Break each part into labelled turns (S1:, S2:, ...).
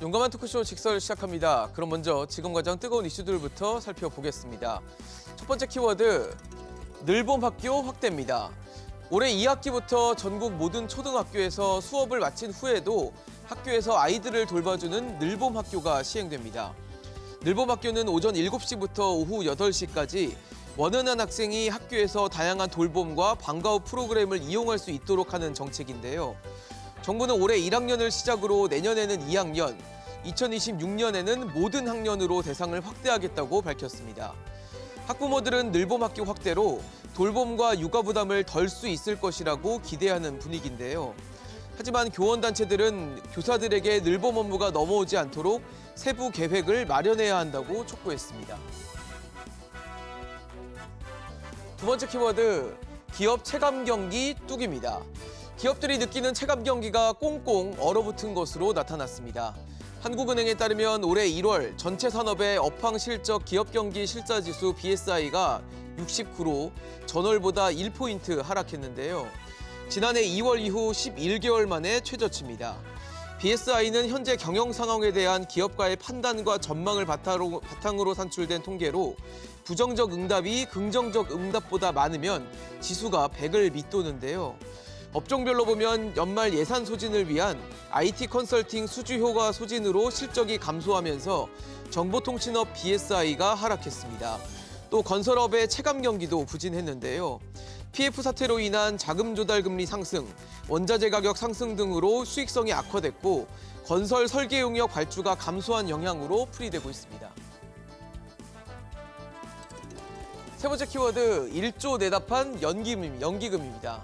S1: 용감한 토크쇼 직설 시작합니다. 그럼 먼저 지금 가장 뜨거운 이슈들부터 살펴보겠습니다. 첫 번째 키워드, 늘봄 학교 확대입니다. 올해 2학기부터 전국 모든 초등학교에서 수업을 마친 후에도 학교에서 아이들을 돌봐주는 늘봄 학교가 시행됩니다. 늘봄 학교는 오전 7시부터 오후 8시까지 원하는 학생이 학교에서 다양한 돌봄과 방과 후 프로그램을 이용할 수 있도록 하는 정책인데요. 정부는 올해 1학년을 시작으로 내년에는 2학년, 2026년에는 모든 학년으로 대상을 확대하겠다고 밝혔습니다. 학부모들은 늘봄 학교 확대로 돌봄과 육아 부담을 덜 수 있을 것이라고 기대하는 분위기인데요. 하지만 교원단체들은 교사들에게 늘봄 업무가 넘어오지 않도록 세부 계획을 마련해야 한다고 촉구했습니다. 두 번째 키워드, 기업 체감 경기 뚝입니다. 기업들이 느끼는 체감 경기가 꽁꽁 얼어붙은 것으로 나타났습니다. 한국은행에 따르면 올해 1월 전체 산업의 업황 실적 기업 경기 실사지수 BSI가 69로 전월보다 1포인트 하락했는데요. 지난해 2월 이후 11개월 만에 최저치입니다. BSI는 현재 경영 상황에 대한 기업가의 판단과 전망을 바탕으로 산출된 통계로 부정적 응답이 긍정적 응답보다 많으면 지수가 100을 밑도는데요. 업종별로 보면 연말 예산 소진을 위한 IT 컨설팅 수주 효과 소진으로 실적이 감소하면서 정보통신업 BSI가 하락했습니다. 또 건설업의 체감 경기도 부진했는데요. PF 사태로 인한 자금 조달 금리 상승, 원자재 가격 상승 등으로 수익성이 악화됐고 건설 설계 용역 발주가 감소한 영향으로 풀이되고 있습니다. 세 번째 키워드, 1조 내답한 연기금입니다.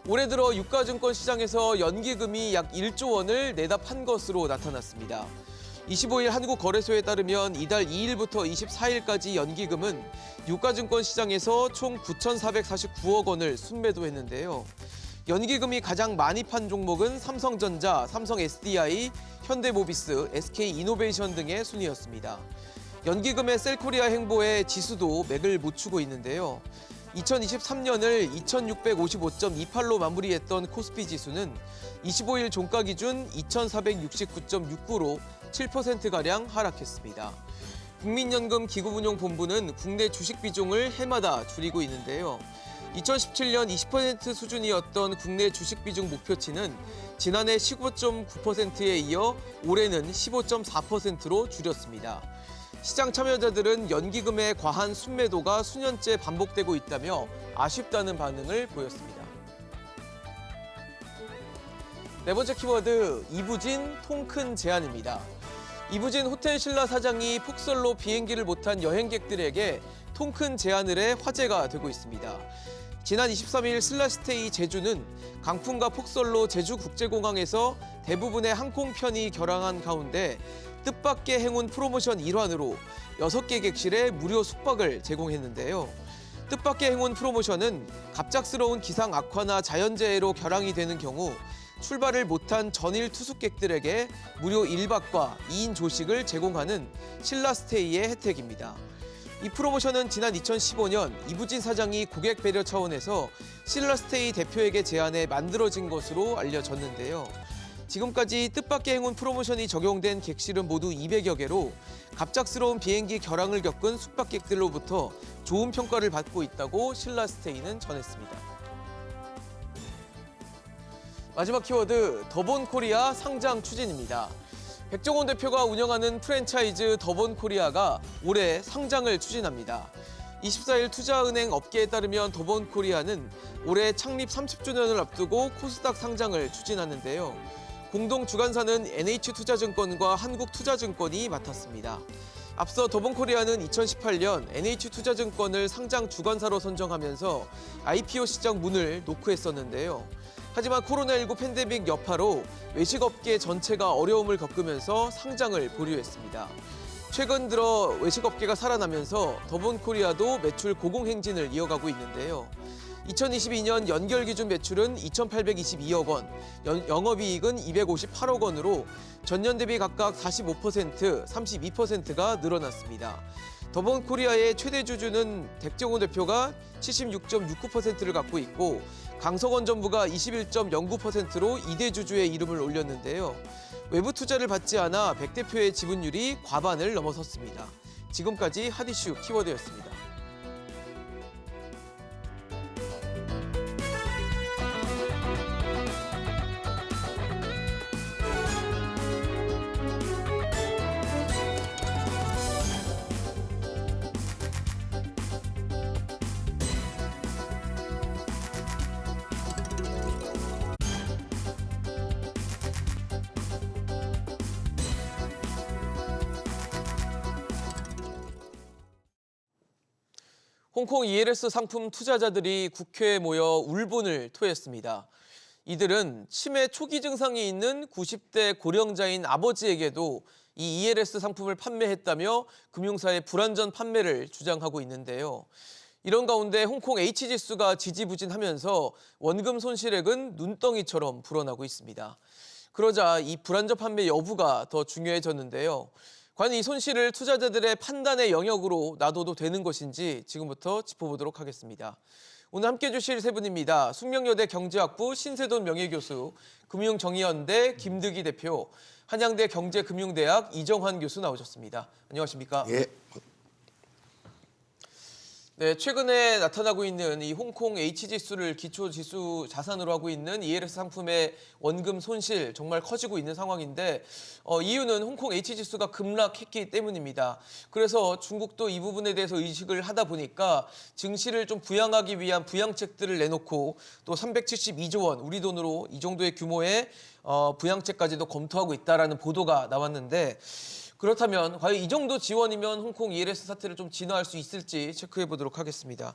S1: 올해 들어 유가증권 시장에서 연기금이 약 1조 원을 내답한 것으로 나타났습니다. 25일 한국거래소에 따르면 이달 2일부터 24일까지 연기금은 유가증권 시장에서 총 9,449억 원을 순매도했는데요. 연기금이 가장 많이 판 종목은 삼성전자, 삼성 SDI, 현대모비스, SK이노베이션 등의 순이었습니다. 연기금의 셀코리아 행보에 지수도 맥을 못 추고 있는데요. 2023년을 2655.28로 마무리했던 코스피 지수는 25일 종가 기준 2469.69로 7%가량 하락했습니다. 국민연금기금운용본부는 국내 주식 비중을 해마다 줄이고 있는데요. 2017년 20% 수준이었던 국내 주식 비중 목표치는 지난해 15.9%에 이어 올해는 15.4%로 줄였습니다. 시장 참여자들은 연기금의 과한 순매도가 수년째 반복되고 있다며 아쉽다는 반응을 보였습니다. 네 번째 키워드, 이부진 통큰 제안입니다. 이부진 호텔 신라 사장이 폭설로 비행기를 못한 여행객들에게 통큰 제안을 해 화제가 되고 있습니다. 지난 23일 신라스테이 제주는 강풍과 폭설로 제주국제공항에서 대부분의 항공편이 결항한 가운데 뜻밖의 행운 프로모션 일환으로 6개 객실에 무료 숙박을 제공했는데요. 뜻밖의 행운 프로모션은 갑작스러운 기상 악화나 자연재해로 결항이 되는 경우 출발을 못한 전일 투숙객들에게 무료 1박과 2인 조식을 제공하는 신라스테이의 혜택입니다. 이 프로모션은 지난 2015년 이부진 사장이 고객 배려 차원에서 신라스테이 대표에게 제안해 만들어진 것으로 알려졌는데요. 지금까지 뜻밖의 행운 프로모션이 적용된 객실은 모두 200여 개로 갑작스러운 비행기 결항을 겪은 숙박객들로부터 좋은 평가를 받고 있다고 신라스테이는 전했습니다. 마지막 키워드, 더본코리아 상장 추진입니다. 백종원 대표가 운영하는 프랜차이즈 더본코리아가 올해 상장을 추진합니다. 24일 투자은행 업계에 따르면 더본코리아는 올해 창립 30주년을 앞두고 코스닥 상장을 추진하는데요. 공동 주관사는 NH투자증권과 한국투자증권이 맡았습니다. 앞서 더본코리아는 2018년 NH투자증권을 상장 주관사로 선정하면서 IPO 시장 문을 노크했었는데요. 하지만 코로나19 팬데믹 여파로 외식업계 전체가 어려움을 겪으면서 상장을 보류했습니다. 최근 들어 외식업계가 살아나면서 더본코리아도 매출 고공행진을 이어가고 있는데요. 2022년 연결 기준 매출은 2,822억 원, 영업이익은 258억 원으로 전년 대비 각각 45%, 32%가 늘어났습니다. 더본코리아의 최대 주주는 백종원 대표가 76.69%를 갖고 있고 강석원 전무가 21.09%로 2대 주주의 이름을 올렸는데요. 외부 투자를 받지 않아 백 대표의 지분율이 과반을 넘어섰습니다. 지금까지 핫이슈 키워드였습니다. 홍콩 ELS 상품 투자자들이 국회에 모여 울분을 토했습니다. 이들은 치매 초기 증상이 있는 90대 고령자인 아버지에게도 이 ELS 상품을 판매했다며 금융사의 불완전 판매를 주장하고 있는데요. 이런 가운데 홍콩 H지수가 지지부진하면서 원금 손실액은 눈덩이처럼 불어나고 있습니다. 그러자 이 불완전 판매 여부가 더 중요해졌는데요. 과연 이 손실을 투자자들의 판단의 영역으로 놔둬도 되는 것인지 지금부터 짚어보도록 하겠습니다. 오늘 함께해 주실 세 분입니다. 숙명여대 경제학부 신세돈 명예교수, 금융정의연대 김득희 대표, 한양대 경제금융대학 이정환 교수 나오셨습니다. 안녕하십니까?
S2: 예.
S1: 네, 최근에 나타나고 있는 이 홍콩 H지수를 기초지수 자산으로 하고 있는 ELS 상품의 원금 손실 정말 커지고 있는 상황인데 이유는 홍콩 H지수가 급락했기 때문입니다. 그래서 중국도 이 부분에 대해서 의식을 하다 보니까 증시를 좀 부양하기 위한 부양책들을 내놓고 또 372조 원, 우리 돈으로 이 정도의 규모의 부양책까지도 검토하고 있다라는 보도가 나왔는데 그렇다면 과연 이 정도 지원이면 홍콩 ELS 사태를 좀 진화할 수 있을지 체크해 보도록 하겠습니다.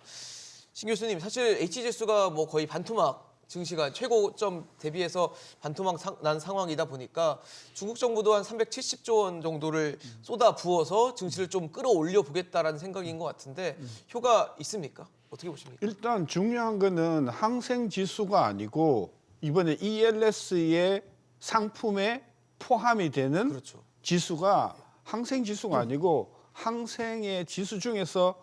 S1: 신 교수님, 사실 H지수가 뭐 거의 반토막 증시가 최고점 대비해서 반토막 난 상황이다 보니까 중국 정부도 한 370조 원 정도를 쏟아 부어서 증시를 좀 끌어올려 보겠다라는 생각인 것 같은데 효과 있습니까? 어떻게 보십니까?
S3: 일단 중요한 거는 항생 지수가 아니고 이번에 ELS의 상품에 포함이 되는
S1: 그렇죠.
S3: 지수가 항생 지수가 아니고 항생의 지수 중에서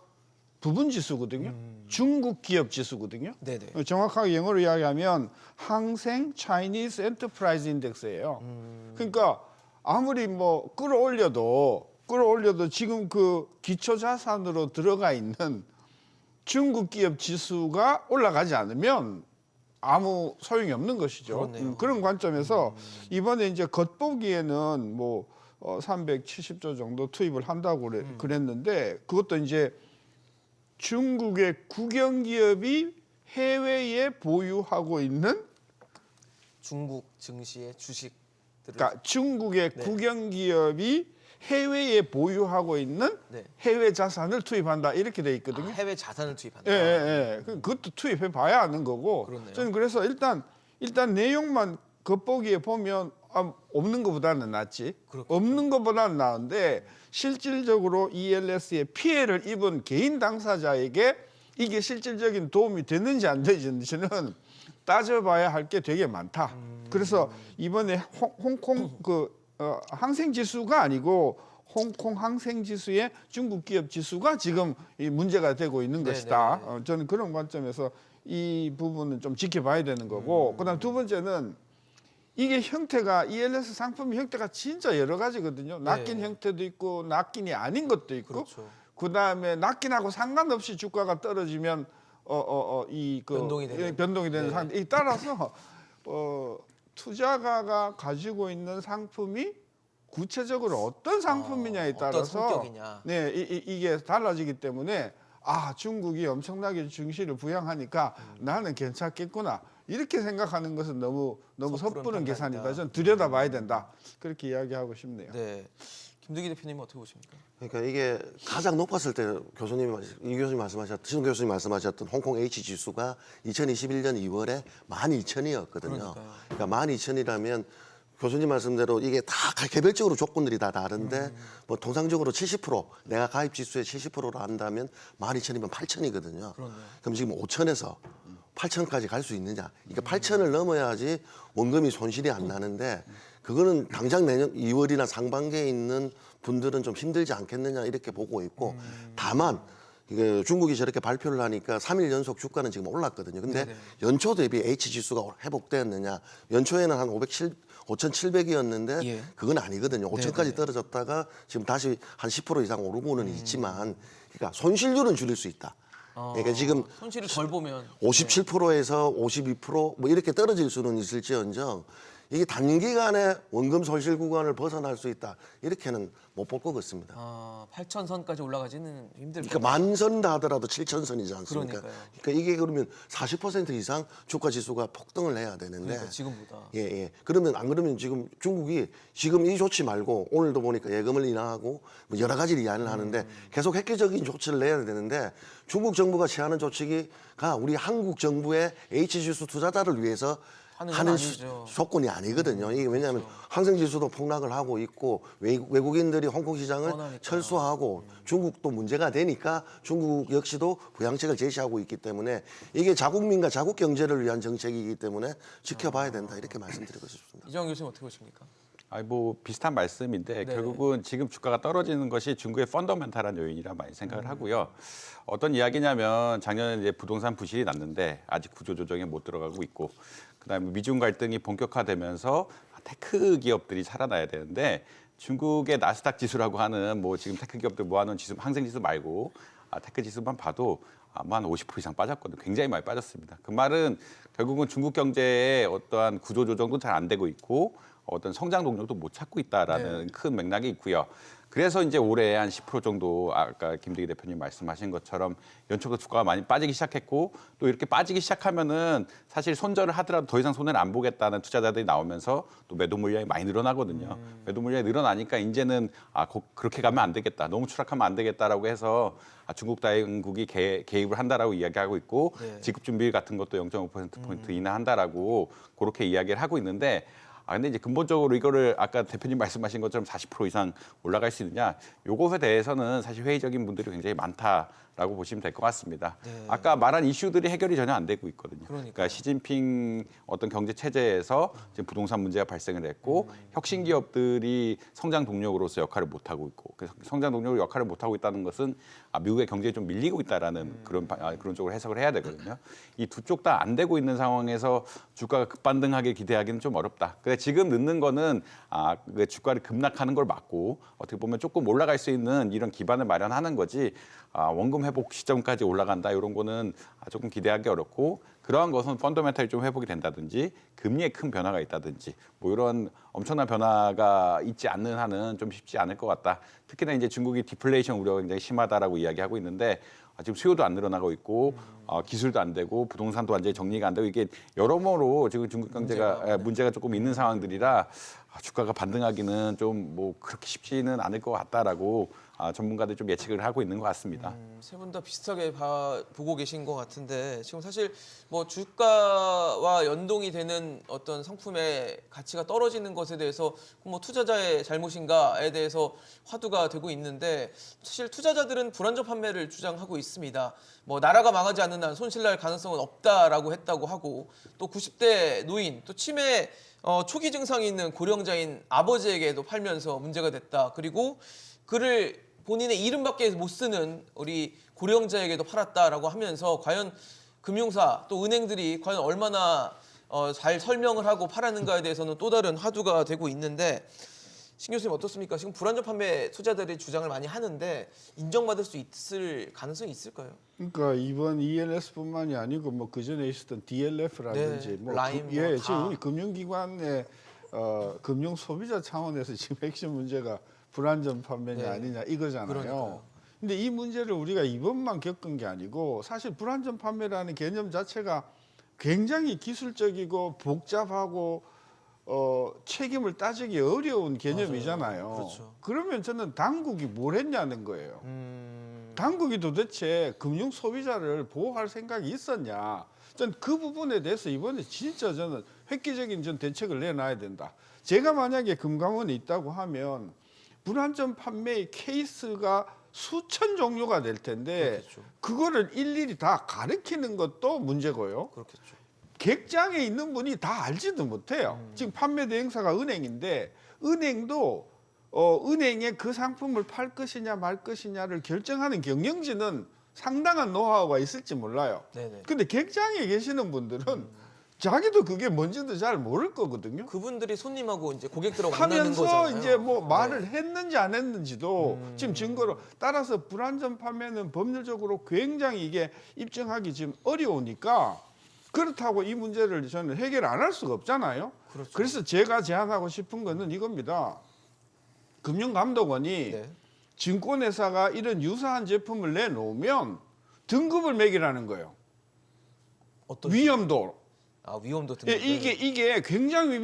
S3: 부분 지수거든요. 중국 기업 지수거든요.
S1: 네네.
S3: 정확하게 영어로 이야기하면 항생 Chinese Enterprise Index예요. 그러니까 아무리 뭐 끌어올려도 지금 그 기초 자산으로 들어가 있는 중국 기업 지수가 올라가지 않으면 아무 소용이 없는 것이죠. 그런 관점에서 이번에 이제 겉보기에는 뭐 370조 정도 투입을 한다고 그랬는데 그것도 이제 중국의 국영기업이 해외에 보유하고 있는
S1: 중국 증시의 주식들을
S3: 그러니까 중국의 국영기업이 해외에 보유하고 있는 해외 자산을 투입한다 이렇게 돼 있거든요.
S1: 해외 자산을 투입한다.
S3: 예. 그것도 투입해 봐야 아는 거고.
S1: 그렇네요.
S3: 저는 그래서 일단 내용만 겉보기에 보면 없는 것보다는 낫지.
S1: 그렇군요.
S3: 없는 것보다는 나은데 실질적으로 ELS에 피해를 입은 개인 당사자에게 이게 실질적인 도움이 됐는지 안 됐는지는 따져봐야 할 게 되게 많다. 그래서 이번에 홍콩 항생 지수가 아니고 홍콩 항생 지수의 중국 기업 지수가 지금 이 문제가 되고 있는 것이다. 저는 그런 관점에서 이 부분은 좀 지켜봐야 되는 거고. 그다음 두 번째는 이게 형태가 ELS 상품 형태가 진짜 여러 가지거든요. 낚인 형태도 있고 낚인이 아닌 것도 있고.
S1: 그렇죠.
S3: 그다음에 낚인하고 상관없이 주가가 떨어지면 변동이 되는 상태. 따라서 투자가가 가지고 있는 상품이 구체적으로 어떤 상품이냐에 따라서
S1: 어떤 성격이냐.
S3: 이게 달라지기 때문에 중국이 엄청나게 증시를 부양하니까 나는 괜찮겠구나 이렇게 생각하는 것은 너무 섣부른 계산이다. 저는 들여다봐야 된다. 그렇게 이야기하고 싶네요.
S1: 네. 김득희 대표님은 어떻게 보십니까?
S2: 그러니까 이게 가장 높았을 때 이 교수님 말씀하셨던 신 교수님 말씀하셨던 홍콩 H 지수가 2021년 2월에 12,000이었거든요. 그러니까 12,000이라면 교수님 말씀대로 이게 다 개별적으로 조건들이 다 다른데 뭐 통상적으로 70% 내가 가입 지수의 70%로 한다면 12,000이면 8,000이거든요. 그럼 지금 5,000에서 8,000까지 갈 수 있느냐? 그러니까 8,000을 넘어야지 원금이 손실이 안 나는데 그거는 당장 내년 2월이나 상반기에 있는 분들은 좀 힘들지 않겠느냐 이렇게 보고 있고 다만 이게 중국이 저렇게 발표를 하니까 3일 연속 주가는 지금 올랐거든요. 근데
S1: 네네.
S2: 연초 대비 H 지수가 회복되었느냐? 연초에는 한 5,700이었는데
S1: 예.
S2: 그건 아니거든요. 5,000까지
S1: 네네.
S2: 떨어졌다가 지금 다시 한 10% 이상 오르고는 있지만, 그러니까 손실률은 줄일 수 있다. 그러니까 지금
S1: 손실을 덜 보면
S2: 57%에서 52% 뭐 이렇게 떨어질 수는 있을지언정 이게 단기간에 원금 손실 구간을 벗어날 수 있다. 이렇게는 못 볼 것 같습니다.
S1: 8,000선까지 올라가지는 힘들
S2: 그러니까 만선다 하더라도 7,000선이지 않습니까?
S1: 그러니까요.
S2: 그러니까 이게 그러면 40% 이상 주가 지수가 폭등을 해야 되는데.
S1: 그러니까 지금보다.
S2: 예. 그러면 안 그러면 지금 중국이 지금 이 조치 말고 오늘도 보니까 예금을 인하하고 뭐 여러 가지를 이야기를 하는데 계속 획기적인 조치를 내야 되는데 중국 정부가 취하는 조치가 우리 한국 정부의 H지수 투자자를 위해서
S1: 하는 건
S2: 하는
S1: 아니죠.
S2: 조건이 아니거든요. 이게 왜냐하면 항생지수도 폭락을 하고 있고 외국인들이 홍콩 시장을
S1: 떠나니까.
S2: 철수하고 중국도 문제가 되니까 중국 역시도 부양책을 제시하고 있기 때문에 이게 자국민과 자국 경제를 위한 정책이기 때문에 지켜봐야 된다 이렇게 말씀드리고 싶습니다.
S1: 이정환 교수님 어떻게 보십니까?
S4: 뭐 비슷한 말씀인데
S1: 네.
S4: 결국은 지금 주가가 떨어지는 것이 중국의 펀더멘탈한 요인이라 많이 생각을 하고요. 어떤 이야기냐면 작년에 이제 부동산 부실이 났는데 아직 구조 조정에 못 들어가고 있고, 그다음에 미중 갈등이 본격화되면서 테크 기업들이 살아나야 되는데 중국의 나스닥 지수라고 하는 뭐 지금 테크 기업들 모아놓은 지수, 항생 지수 말고 테크 지수만 봐도 아마 한 50% 이상 빠졌거든요. 굉장히 많이 빠졌습니다. 그 말은 결국은 중국 경제의 어떠한 구조 조정도 잘 안 되고 있고 어떤 성장 동력도 못 찾고 있다라는 큰 맥락이 있고요. 그래서 이제 올해 한 10% 정도 아까 김대기 대표님 말씀하신 것처럼 연초부터 주가가 많이 빠지기 시작했고, 또 이렇게 빠지기 시작하면은 사실 손절을 하더라도 더 이상 손해를 안 보겠다는 투자자들이 나오면서 또 매도 물량이 많이 늘어나거든요. 매도 물량이 늘어나니까 이제는 그렇게 가면 안 되겠다, 너무 추락하면 안 되겠다라고 해서 중국 당국이 개입을 한다라고 이야기하고 있고,
S1: 네.
S4: 지급 준비 같은 것도 0.5%포인트 인하한다라고 그렇게 이야기를 하고 있는데, 근데 이제 근본적으로 이거를 아까 대표님 말씀하신 것처럼 40% 이상 올라갈 수 있느냐, 요것에 대해서는 사실 회의적인 분들이 굉장히 많다라고 보시면 될 것 같습니다.
S1: 네.
S4: 아까 말한 이슈들이 해결이 전혀 안 되고 있거든요.
S1: 그러니까요.
S4: 시진핑 어떤 경제 체제에서 지금 부동산 문제가 발생을 했고, 혁신 기업들이 성장 동력으로서 역할을 못 하고 있고, 그래서 성장 동력으로 역할을 못 하고 있다는 것은 미국의 경제에 좀 밀리고 있다라는 그런 쪽으로 해석을 해야 되거든요. 이 두 쪽 다 안 되고 있는 상황에서 주가가 급반등하게 기대하기는 좀 어렵다. 근데 지금 늦는 거는 그 주가를 급락하는 걸 막고 어떻게 보면 조금 올라갈 수 있는 이런 기반을 마련하는 거지, 원금 회복 시점까지 올라간다 이런 거는 조금 기대하기 어렵고, 그러한 것은 펀더멘탈이 좀 회복이 된다든지 금리에 큰 변화가 있다든지 뭐 이런 엄청난 변화가 있지 않는 한은 좀 쉽지 않을 것 같다. 특히나 이제 중국이 디플레이션 우려가 굉장히 심하다라고 이야기하고 있는데 지금 수요도 안 늘어나고 있고 기술도 안 되고 부동산도 완전히 정리가 안 되고, 이게 여러모로 지금 중국 경제가 문제가 조금 있는 상황들이라 주가가 반등하기는 좀 뭐 그렇게 쉽지는 않을 것 같다라고 전문가들 좀 예측을 하고 있는 것 같습니다.
S1: 세 분 다 비슷하게 보고 계신 것 같은데, 지금 사실 뭐 주가와 연동이 되는 어떤 상품의 가치가 떨어지는 것에 대해서 뭐 투자자의 잘못인가에 대해서 화두가 되고 있는데, 사실 투자자들은 불안전 판매를 주장하고 있습니다. 뭐 나라가 망하지 않는 한 손실날 가능성은 없다라고 했다고 하고, 또 90대 노인, 또 치매 초기 증상이 있는 고령자인 아버지에게도 팔면서 문제가 됐다. 그리고 그를 본인의 이름밖에 못 쓰는 우리 고령자에게도 팔았다라고 하면서, 과연 금융사 또 은행들이 과연 얼마나 잘 설명을 하고 팔았는가에 대해서는 또 다른 화두가 되고 있는데, 신 교수님 어떻습니까? 지금 불안전 판매 투자자들이 주장을 많이 하는데 인정받을 수 있을 가능성이 있을까요?
S3: 그러니까 이번 ELS뿐만이 아니고 뭐 그 전에 있었던 DLF라든지
S1: 네,
S3: 뭐
S1: 라임 뭐
S3: 예,
S1: 다.
S3: 지금 우리 금융기관의 금융 소비자 차원에서 지금 핵심 문제가 불안전 판매냐
S1: 네.
S3: 아니냐 이거잖아요.
S1: 그러니까요.
S3: 근데 이 문제를 우리가 이번만 겪은 게 아니고, 사실 불안전 판매라는 개념 자체가 굉장히 기술적이고 복잡하고 책임을 따지기 어려운 개념이잖아요.
S1: 맞아요. 그렇죠.
S3: 그러면 저는 당국이 뭘 했냐는 거예요. 당국이 도대체 금융 소비자를 보호할 생각이 있었냐? 전 그 부분에 대해서 이번에 진짜 저는 획기적인 대책을 내놔야 된다. 제가 만약에 금감원에 있다고 하면 불안전 판매의 케이스가 수천 종류가 될 텐데,
S1: 그렇겠죠.
S3: 그거를 일일이 다 가르치는 것도 문제고요.
S1: 그렇겠죠.
S3: 객장에 있는 분이 다 알지도 못해요. 지금 판매 대행사가 은행인데, 은행도 은행에 그 상품을 팔 것이냐 말 것이냐를 결정하는 경영진은 상당한 노하우가 있을지 몰라요.
S1: 네네.
S3: 근데 객장에 계시는 분들은 자기도 그게 뭔지도 잘 모를 거거든요.
S1: 그분들이 손님하고 이제 고객들하고 만나는
S3: 하면서
S1: 거잖아요.
S3: 이제 뭐 말을 했는지 안 했는지도 지금 증거로 따라서 불안전 판매는 법률적으로 굉장히 이게 입증하기 지금 어려우니까 그렇다고 이 문제를 저는 해결 안 할 수가 없잖아요.
S1: 그렇죠.
S3: 그래서 제가 제안하고 싶은 거는 이겁니다. 금융감독원이
S1: 네.
S3: 증권회사가 이런 유사한 제품을 내놓으면 등급을 매기라는 거예요.
S1: 어떤
S3: 위험도.
S1: 위험도
S3: 예,
S1: 등급.
S3: 이게 굉장히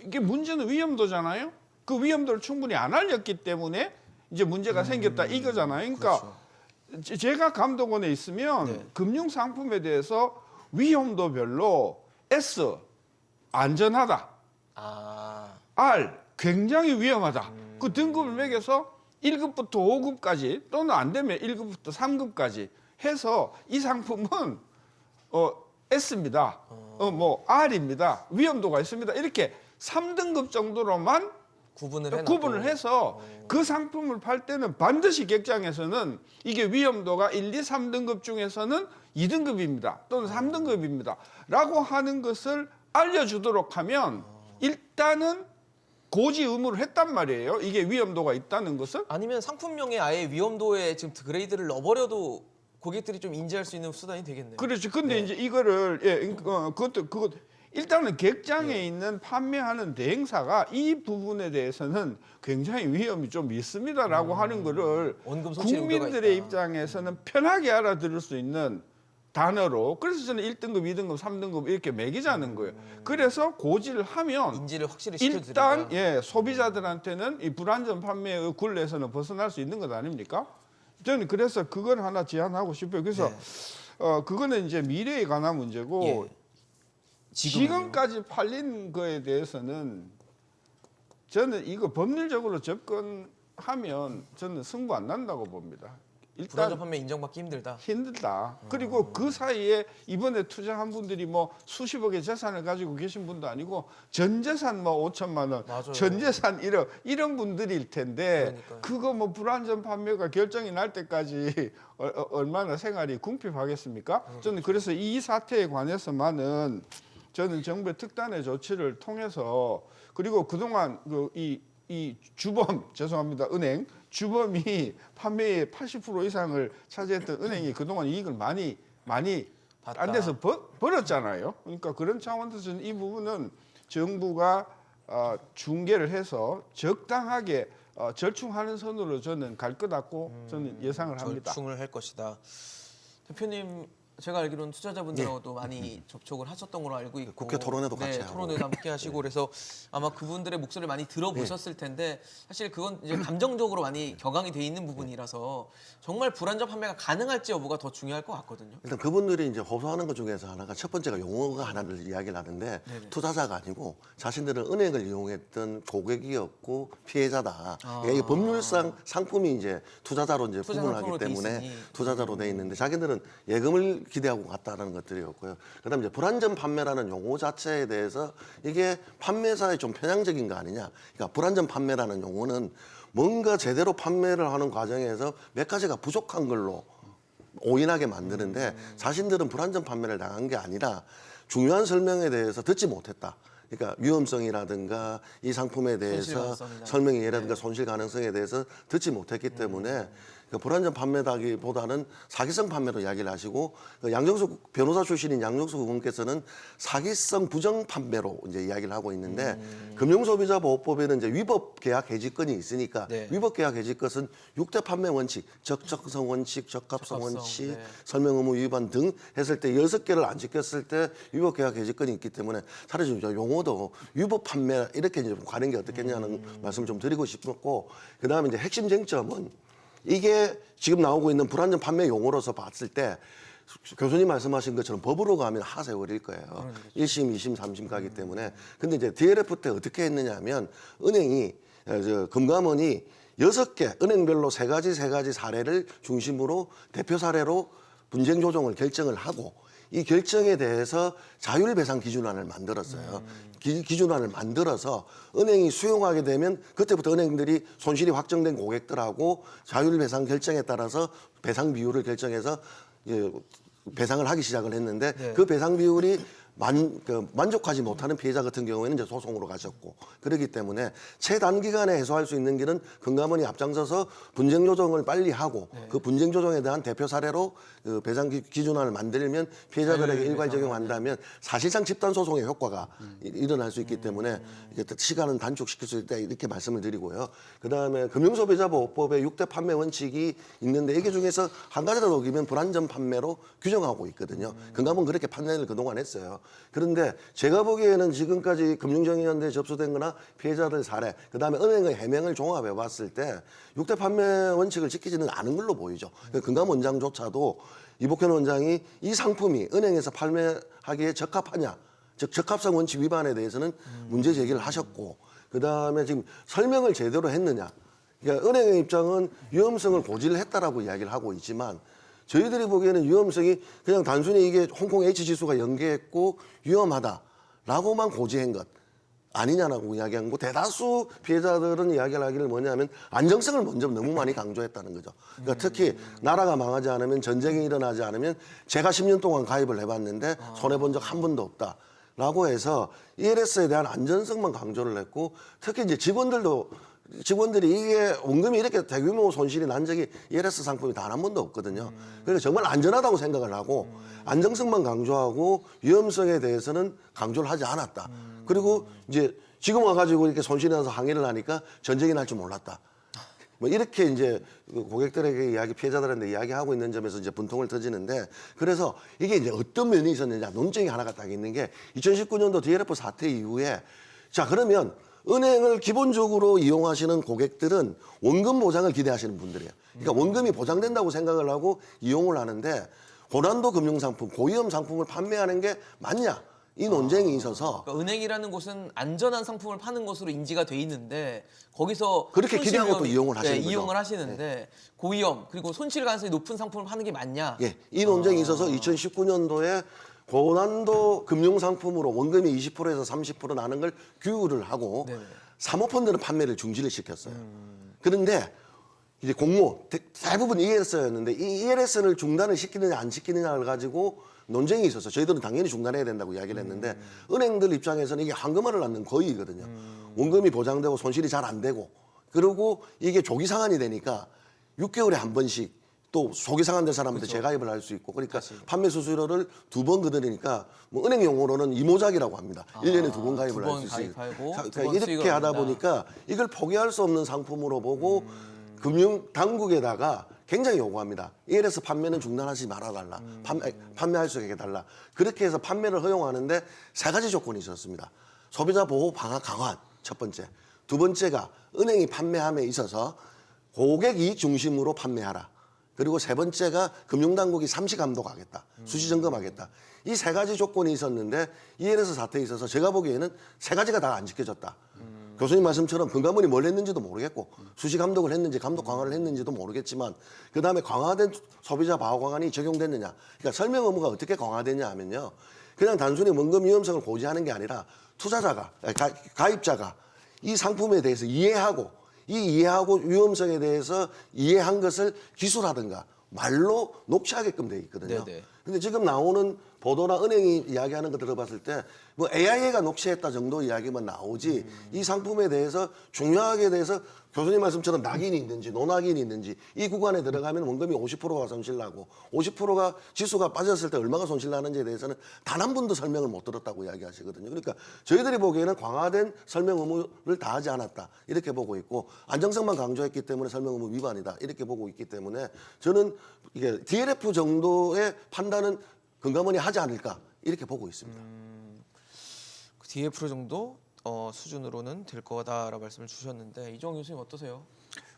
S3: 이게 문제는 위험도잖아요. 그 위험도를 충분히 안 알렸기 때문에 이제 문제가 생겼다 이거잖아요. 그러니까 제가 감독원에 있으면
S1: 네.
S3: 금융 상품에 대해서 위험도별로 S 안전하다, R 굉장히 위험하다. 그 등급을 매겨서 1급부터 5급까지 또는 안 되면 1급부터 3급까지 해서 이 상품은 S입니다. 뭐 R입니다. 위험도가 있습니다. 이렇게 3등급 정도로만 구분을 해서 그 상품을 팔 때는 반드시 객장에서는 이게 위험도가 1, 2, 3등급 중에서는 2등급입니다. 또는 3등급입니다. 라고 하는 것을 알려주도록 하면 일단은 고지 의무를 했단 말이에요. 이게 위험도가 있다는 것을.
S1: 아니면 상품명에 아예 위험도에 지금 그레이드를 넣어버려도 고객들이 좀 인지할 수 있는 수단이 되겠네요.
S3: 그렇죠. 근데
S1: 네.
S3: 이제 이거를 그것 일단은 객장에 있는 판매하는 대행사가 이 부분에 대해서는 굉장히 위험이 좀 있습니다라고 하는 거를
S1: 원금 손실 우려가
S3: 국민들의
S1: 있다.
S3: 입장에서는 편하게 알아들을 수 있는 단어로 그래서 저는 1등급, 2등급, 3등급 이렇게 매기자는 거예요. 그래서 고지를 하면
S1: 인지를 확실히 시켜드리자.
S3: 일단 소비자들한테는 이 불안전 판매의 굴레에서는 벗어날 수 있는 것 아닙니까? 저는 그래서 그걸 하나 제안하고 싶어요. 그래서 그거는 이제 미래에 관한 문제고
S1: 예.
S3: 지금까지 팔린 거에 대해서는 저는 이거 법률적으로 접근하면 저는 승부 안 난다고 봅니다.
S1: 불안전
S3: 일단
S1: 판매 인정받기 힘들다.
S3: 힘들다. 그리고 그 사이에 이번에 투자한 분들이 뭐 수십억의 재산을 가지고 계신 분도 아니고 전 재산 뭐 5천만 원,
S1: 맞아요.
S3: 전 재산 1억 이런 분들일 텐데
S1: 그러니까요.
S3: 그거 뭐 불안전 판매가 결정이 날 때까지 얼마나 생활이 궁핍하겠습니까? 저는 그래서 이 사태에 관해서만은 저는 정부의 특단의 조치를 통해서 그리고 그동안 이 주범 죄송합니다 은행 주범이 판매의 80% 이상을 차지했던 은행이 그동안 이익을 많이
S1: 봤다.
S3: 딴 데서 벌었잖아요. 그러니까 그런 차원에서 저는 이 부분은 정부가 중개를 해서 적당하게 절충하는 선으로 저는 갈 것 같고 저는 예상을 합니다.
S1: 절충을 할 것이다. 대표님 제가 알기로는 투자자분들하고도 많이 접촉을 하셨던 걸로 알고 있고
S2: 국회 토론회도 같이 하고.
S1: 토론회도 함께 하시고 그래서 아마 그분들의 목소리를 많이 들어보셨을 텐데 사실 그건 이제 감정적으로 많이 격앙이 돼 있는 부분이라서 정말 불안전 판매가 가능할지 여부가 더 중요할 것 같거든요.
S2: 일단 그분들이 이제 호소하는 것 중에서 하나가 첫 번째가 용어가 하나를 이야기를 하는데 투자자가 아니고 자신들은 은행을 이용했던 고객이었고 피해자다. 이게 법률상 상품이 이제 투자자로 이제
S1: 투자
S2: 구분을
S1: 상품으로
S2: 하기
S1: 돼
S2: 때문에
S1: 있으니.
S2: 투자자로 돼 있는데 자기들은 예금을 기대하고 갔다라는 것들이었고요. 그다음에 이제 불안전 판매라는 용어 자체에 대해서 이게 판매사의 좀 편향적인 거 아니냐. 그러니까 불안전 판매라는 용어는 뭔가 제대로 판매를 하는 과정에서 몇 가지가 부족한 걸로 오인하게 만드는데 자신들은 불안전 판매를 당한 게 아니라 중요한 설명에 대해서 듣지 못했다. 그러니까 위험성이라든가 이 상품에
S1: 손실
S2: 대해서
S1: 가능성이나.
S2: 설명이 예라든가 손실 가능성에 대해서 듣지 못했기 때문에 그 불안전 판매다기보다는 사기성 판매로 이야기를 하시고 그 양정숙 변호사 출신인 양정숙 의원께서는 사기성 부정 판매로 이제 이야기를 하고 있는데 금융소비자보호법에는 이제 위법 계약 해지권이 있으니까
S1: 네.
S2: 위법 계약 해지권은 6대 판매 원칙, 적정성 원칙, 적합성
S1: 적합성,
S2: 원칙,
S1: 네.
S2: 설명 의무 위반 등 했을 때 6개를 안 지켰을 때 위법 계약 해지권이 있기 때문에 차라리 좀 용어도 위법 판매 이렇게 이제 가는 게 어떻겠냐는 말씀을 좀 드리고 싶었고 그다음에 이제 핵심 쟁점은 이게 지금 나오고 있는 불안전 판매 용어로서 봤을 때 교수님 말씀하신 것처럼 법으로 가면 하세월일 거예요. 1심, 2심, 3심 가기 때문에. 근데 이제 DLF 때 어떻게 했느냐 하면 은행이 금감원이 6개 은행별로 세 가지 사례를 중심으로 대표 사례로 분쟁 조정을 결정을 하고 이 결정에 대해서 자율배상 기준안을 만들었어요. 기준안을 만들어서 은행이 수용하게 되면 그때부터 은행들이 손실이 확정된 고객들하고 자율배상 결정에 따라서 배상 비율을 결정해서 예, 배상을 하기 시작을 했는데
S1: 네.
S2: 그 배상 비율이 만족하지 못하는 피해자 같은 경우에는 이제 소송으로 가셨고 그렇기 때문에 최단기간에 해소할 수 있는 길은 금감원이 앞장서서 분쟁 조정을 빨리 하고 그 분쟁 조정에 대한 대표 사례로 그 배상 기준안을 만들면 피해자들에게 일괄 적용한다면 사실상 집단 소송의 효과가 일어날 수 있기 때문에 이게 시간은 단축시킬 수 있다 이렇게 말씀을 드리고요. 그다음에 금융소비자보호법에 6대 판매 원칙이 있는데 이게 중에서 한 가지라도 어기면 불안전 판매로 규정하고 있거든요. 금감원 그렇게 판단을 그동안 했어요. 그런데 제가 보기에는 지금까지 금융정의연대에 접수된 거나 피해자들 사례, 그다음에 은행의 해명을 종합해 봤을 때 6대 판매 원칙을 지키지는 않은 걸로 보이죠. 금감 원장조차도 이복현 원장이 이 상품이 은행에서 판매하기에 적합하냐, 즉 적합성 원칙 위반에 대해서는 문제 제기를 하셨고 그다음에 지금 설명을 제대로 했느냐. 그러니까 은행의 입장은 위험성을 고지를 했다라고 이야기를 하고 있지만 저희들이 보기에는 위험성이 그냥 단순히 이게 홍콩 H지수가 연계했고 위험하다라고만 고지한 것 아니냐라고 이야기한 거 대다수 피해자들은 이야기를 하기를 뭐냐면 안정성을 먼저 너무 많이 강조했다는 거죠. 그러니까 특히 나라가 망하지 않으면 전쟁이 일어나지 않으면 제가 10년 동안 가입을 해봤는데 손해본 적 한 번도 없다. 라고 해서 ELS에 대한 안전성만 강조를 했고 특히 이제 직원들이 이게 원금이 이렇게 대규모 손실이 난 적이 ELS 상품이 단 한 번도 없거든요. 그러니까 정말 안전하다고 생각을 하고 안정성만 강조하고 위험성에 대해서는 강조를 하지 않았다. 그리고 이제 지금 와가지고 이렇게 손실이 나서 항의를 하니까 전쟁이 날 줄 몰랐다. 뭐 이렇게 이제 고객들에게 피해자들한테 이야기하고 있는 점에서 이제 분통을 터지는데 그래서 이게 이제 어떤 면이 있었느냐 논쟁이 하나가 딱 있는 게 2019년도 DLF 사태 이후에 자 그러면 은행을 기본적으로 이용하시는 고객들은 원금 보장을 기대하시는 분들이에요. 그러니까 원금이 보장된다고 생각을 하고 이용을 하는데 고난도 금융상품, 고위험 상품을 판매하는 게 맞냐? 이 논쟁이 있어서
S1: 그러니까 은행이라는 곳은 안전한 상품을 파는 곳으로 인지가 돼 있는데 거기서
S2: 그렇게
S1: 손실
S2: 기대하고 또
S1: 위험이-
S2: 이용을 하시는
S1: 네,
S2: 거죠.
S1: 이용을 하시는데 고위험 그리고 손실 가능성이 높은 상품을 파는 게 맞냐?
S2: 예, 이 논쟁이 있어서 2019년도에 고난도 금융상품으로 원금이 20%에서 30% 나는 걸 규율을 하고
S1: 네네.
S2: 사모펀드는 판매를 중지를 시켰어요. 그런데 이제 공모 대부분 ELS였는데 이 ELS를 중단을 시키느냐 안 시키느냐를 가지고 논쟁이 있어서 저희들은 당연히 중단해야 된다고 이야기를 했는데 은행들 입장에서는 이게 황금알을 낳는 거위거든요. 원금이 보장되고 손실이 잘 안 되고 그리고 이게 조기 상환이 되니까 6개월에 한 번씩 또 조기 상환된 사람한테 재가입을 할 수 있고 그러니까 판매 수수료를 2번 거드리니까 뭐 은행 용어로는 이모작이라고 합니다. 1년에 2번 가입을 할 수 있어요.
S1: 가입하고 두
S2: 그러니까
S1: 번
S2: 이렇게
S1: 수익을
S2: 하다
S1: 얻는다.
S2: 보니까 이걸 포기할 수 없는 상품으로 보고 금융 당국에다가 굉장히 요구합니다. ELS 판매는 중단하지 말아달라. 판매할 수 있게 해달라. 그렇게 해서 판매를 허용하는데 3가지 조건이 있었습니다. 소비자 보호 방화 강화 첫 번째. 두 번째가 은행이 판매함에 있어서 고객 이익 중심으로 판매하라. 그리고 세 번째가 금융당국이 삼시 감독하겠다. 수시 점검하겠다. 이 3가지 조건이 있었는데 ELS 사태에 있어서 제가 보기에는 3가지가 다 안 지켜졌다. 교수님 말씀처럼 금감원이 뭘 했는지도 모르겠고 수시 감독을 했는지 감독 강화를 했는지도 모르겠지만 그다음에 강화된 소비자 보호 강화이 적용됐느냐. 그러니까 설명 의무가 어떻게 강화되냐 하면요. 그냥 단순히 원금 위험성을 고지하는 게 아니라 투자자가 가입자가 이 상품에 대해서 이해하고 위험성에 대해서 이해한 것을 기술하든가 말로 녹취하게끔 돼 있거든요.
S1: 네네.
S2: 근데 지금 나오는 보도나 은행이 이야기하는 거 들어봤을 때 뭐 AIA가 녹취했다 정도 이야기만 나오지 이 상품에 대해서 중요하게 대해서 교수님 말씀처럼 낙인이 있는지 노낙인이 있는지 이 구간에 들어가면 원금이 50%가 손실나고 50%가 지수가 빠졌을 때 얼마가 손실나는지에 대해서는 단 한 번도 설명을 못 들었다고 이야기하시거든요. 그러니까 저희들이 보기에는 강화된 설명 의무를 다하지 않았다 이렇게 보고 있고 안정성만 강조했기 때문에 설명 의무 위반이다 이렇게 보고 있기 때문에 저는 이게 DLF 정도의 판단은 금감원이 하지 않을까 이렇게 보고 있습니다.
S1: DF 정도 수준으로는 될 거다라고 말씀을 주셨는데 이종 교수님 어떠세요?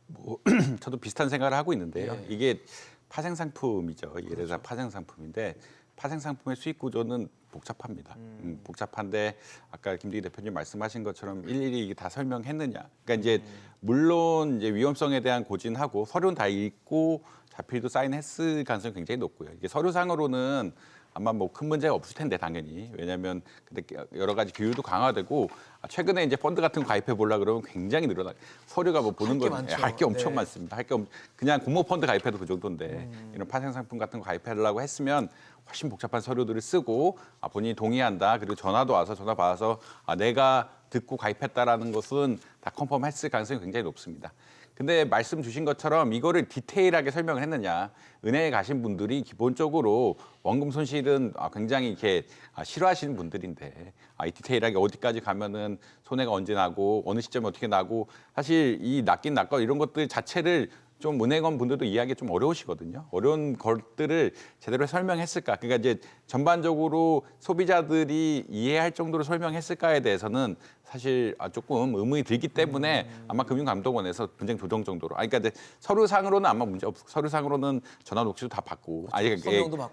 S4: 뭐 저도 비슷한 생각을 하고 있는데요.
S1: 예.
S4: 이게 파생 상품이죠. 예를 들어서 파생 상품인데 파생 상품의 수익 구조는 복잡합니다. 복잡한데 아까 김대기 대표님 말씀하신 것처럼 일일이 이게 다 설명했느냐. 그러니까 이제 물론 이제 위험성에 대한 고지하고 서류는 다 읽고 자필도 사인했을 가능성이 굉장히 높고요. 이게 서류상으로는 아마 뭐 큰 문제가 없을 텐데 당연히. 왜냐하면 근데 여러 가지 규율도 강화되고 최근에 이제 펀드 같은 거 가입해 보려 그러면 굉장히 늘어나. 서류가 뭐 보는 거 할 게 엄청
S1: 네.
S4: 많습니다. 그냥 공모 펀드 가입해도 그 정도인데 이런 파생 상품 같은 거 가입하려고 했으면 훨씬 복잡한 서류들을 쓰고 본인이 동의한다. 그리고 전화도 와서 전화 받아서 내가 듣고 가입했다라는 것은 다 컨펌했을 가능성이 굉장히 높습니다. 근데 말씀 주신 것처럼 이거를 디테일하게 설명을 했느냐. 은행에 가신 분들이 기본적으로 원금 손실은 굉장히 이렇게 싫어하시는 분들인데 이 디테일하게 어디까지 가면은 손해가 언제 나고 어느 시점에 어떻게 나고 사실 이 낫긴 낫거 이런 것들 자체를 좀 은행원 분들도 이해하기 좀 어려우시거든요. 어려운 것들을 제대로 설명했을까? 그러니까 이제 전반적으로 소비자들이 이해할 정도로 설명했을까에 대해서는 사실 조금 의문이 들기 때문에 아마 금융감독원에서 분쟁 조정 정도로. 그러니까 이제 서류상으로는 아마 문제 없고 서류상으로는 전화 녹취도 다 받고,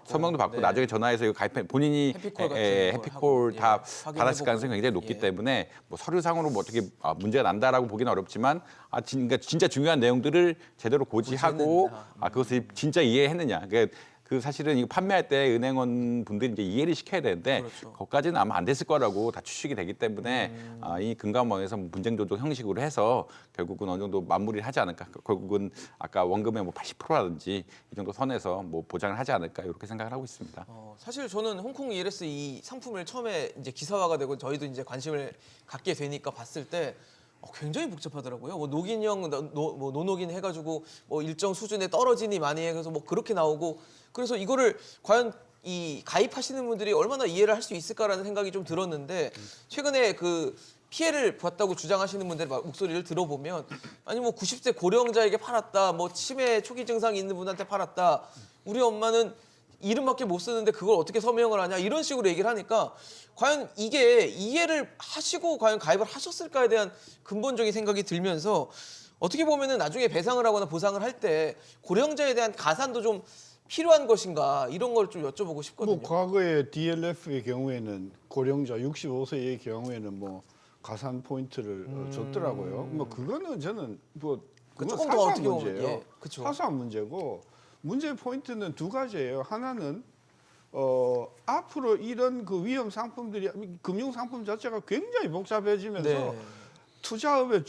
S4: 서명도 받고
S1: 네.
S4: 나중에 전화해서 이거 가입해 본인이
S1: 해피콜 같은 거
S4: 해피콜
S1: 하고,
S4: 다
S1: 확인해보고.
S4: 받았을 가능성이 굉장히 높기
S1: 예.
S4: 때문에 뭐 서류상으로 뭐 어떻게 문제가 난다라고 보기는 어렵지만 그러니까 진짜 중요한 내용들을 제대로 고지하고 그것을 진짜 이해했느냐. 그러니까 그 사실은 이거 판매할 때 은행원 분들이 이제 이해를 시켜야 되는데
S1: 그렇죠.
S4: 거기까지는 아마 안 됐을 거라고 다 추측이 되기 때문에 이 금감원에서 분쟁 조정 형식으로 해서 결국은 어느 정도 마무리를 하지 않을까. 결국은 아까 원금의 뭐 80%라든지 이 정도 선에서 뭐 보장을 하지 않을까 이렇게 생각을 하고 있습니다.
S1: 사실 저는 홍콩 ELS 이 상품을 처음에 이제 기사화가 되고 저희도 이제 관심을 갖게 되니까 봤을 때 굉장히 복잡하더라고요. 뭐 녹인형, 뭐 노녹인 해가지고 뭐 일정 수준에 떨어지니 많이 해서 뭐 그렇게 나오고 그래서 이거를 과연 이 가입하시는 분들이 얼마나 이해를 할 수 있을까라는 생각이 좀 들었는데 최근에 그 피해를 봤다고 주장하시는 분들의 목소리를 들어보면 아니 뭐 90세 고령자에게 팔았다, 뭐 치매 초기 증상이 있는 분한테 팔았다, 우리 엄마는 이름밖에 못 쓰는데 그걸 어떻게 서명을 하냐 이런 식으로 얘기를 하니까 과연 이게 이해를 하시고 과연 가입을 하셨을까에 대한 근본적인 생각이 들면서 어떻게 보면은 나중에 배상을 하거나 보상을 할 때 고령자에 대한 가산도 좀 필요한 것인가 이런 걸 좀 여쭤보고 싶거든요.
S3: 뭐 과거에 DLF의 경우에는 고령자 65세의 경우에는 뭐 가산 포인트를 줬더라고요. 뭐 그거는 저는 뭐 그건
S1: 조금 더
S3: 사소한
S1: 어떻게 보면,
S3: 문제예요.
S1: 예, 그쵸.
S3: 사소한 문제고 문제 포인트는 두 가지예요. 하나는 앞으로 이런 그 위험 상품들이 금융 상품 자체가 굉장히 복잡해지면서
S1: 네.
S3: 투자업에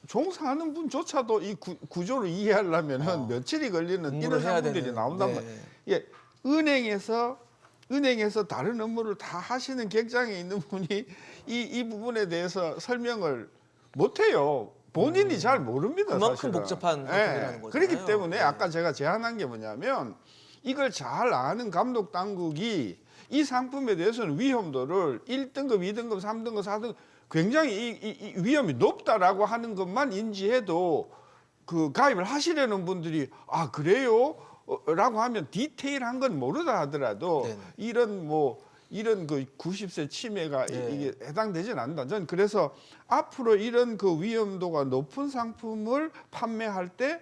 S3: 종사하는 분조차도 이 구조를 이해하려면은 며칠이 걸리는
S1: 공부를
S3: 이런
S1: 해야
S3: 상품들이
S1: 되는,
S3: 나온단
S1: 네.
S3: 말이에요. 예, 은행에서 다른 업무를 다 하시는 객장에 있는 분이 이 부분에 대해서 설명을 못해요. 본인이 잘 모릅니다.
S1: 그만큼
S3: 사실은.
S1: 복잡한 상품이라는 거잖아요.
S3: 그렇기 때문에
S1: 네.
S3: 아까 제가 제안한 게 뭐냐면 이걸 잘 아는 감독 당국이 이 상품에 대해서는 위험도를 1등급, 2등급, 3등급, 4등급 굉장히 이 위험이 높다라고 하는 것만 인지해도 그 가입을 하시려는 분들이 그래요? 라고 하면 디테일한 건 모르다 하더라도
S1: 네네.
S3: 이런 그 90세 치매가
S1: 네.
S3: 이게 해당되진 않는다. 저는 그래서 앞으로 이런 그 위험도가 높은 상품을 판매할 때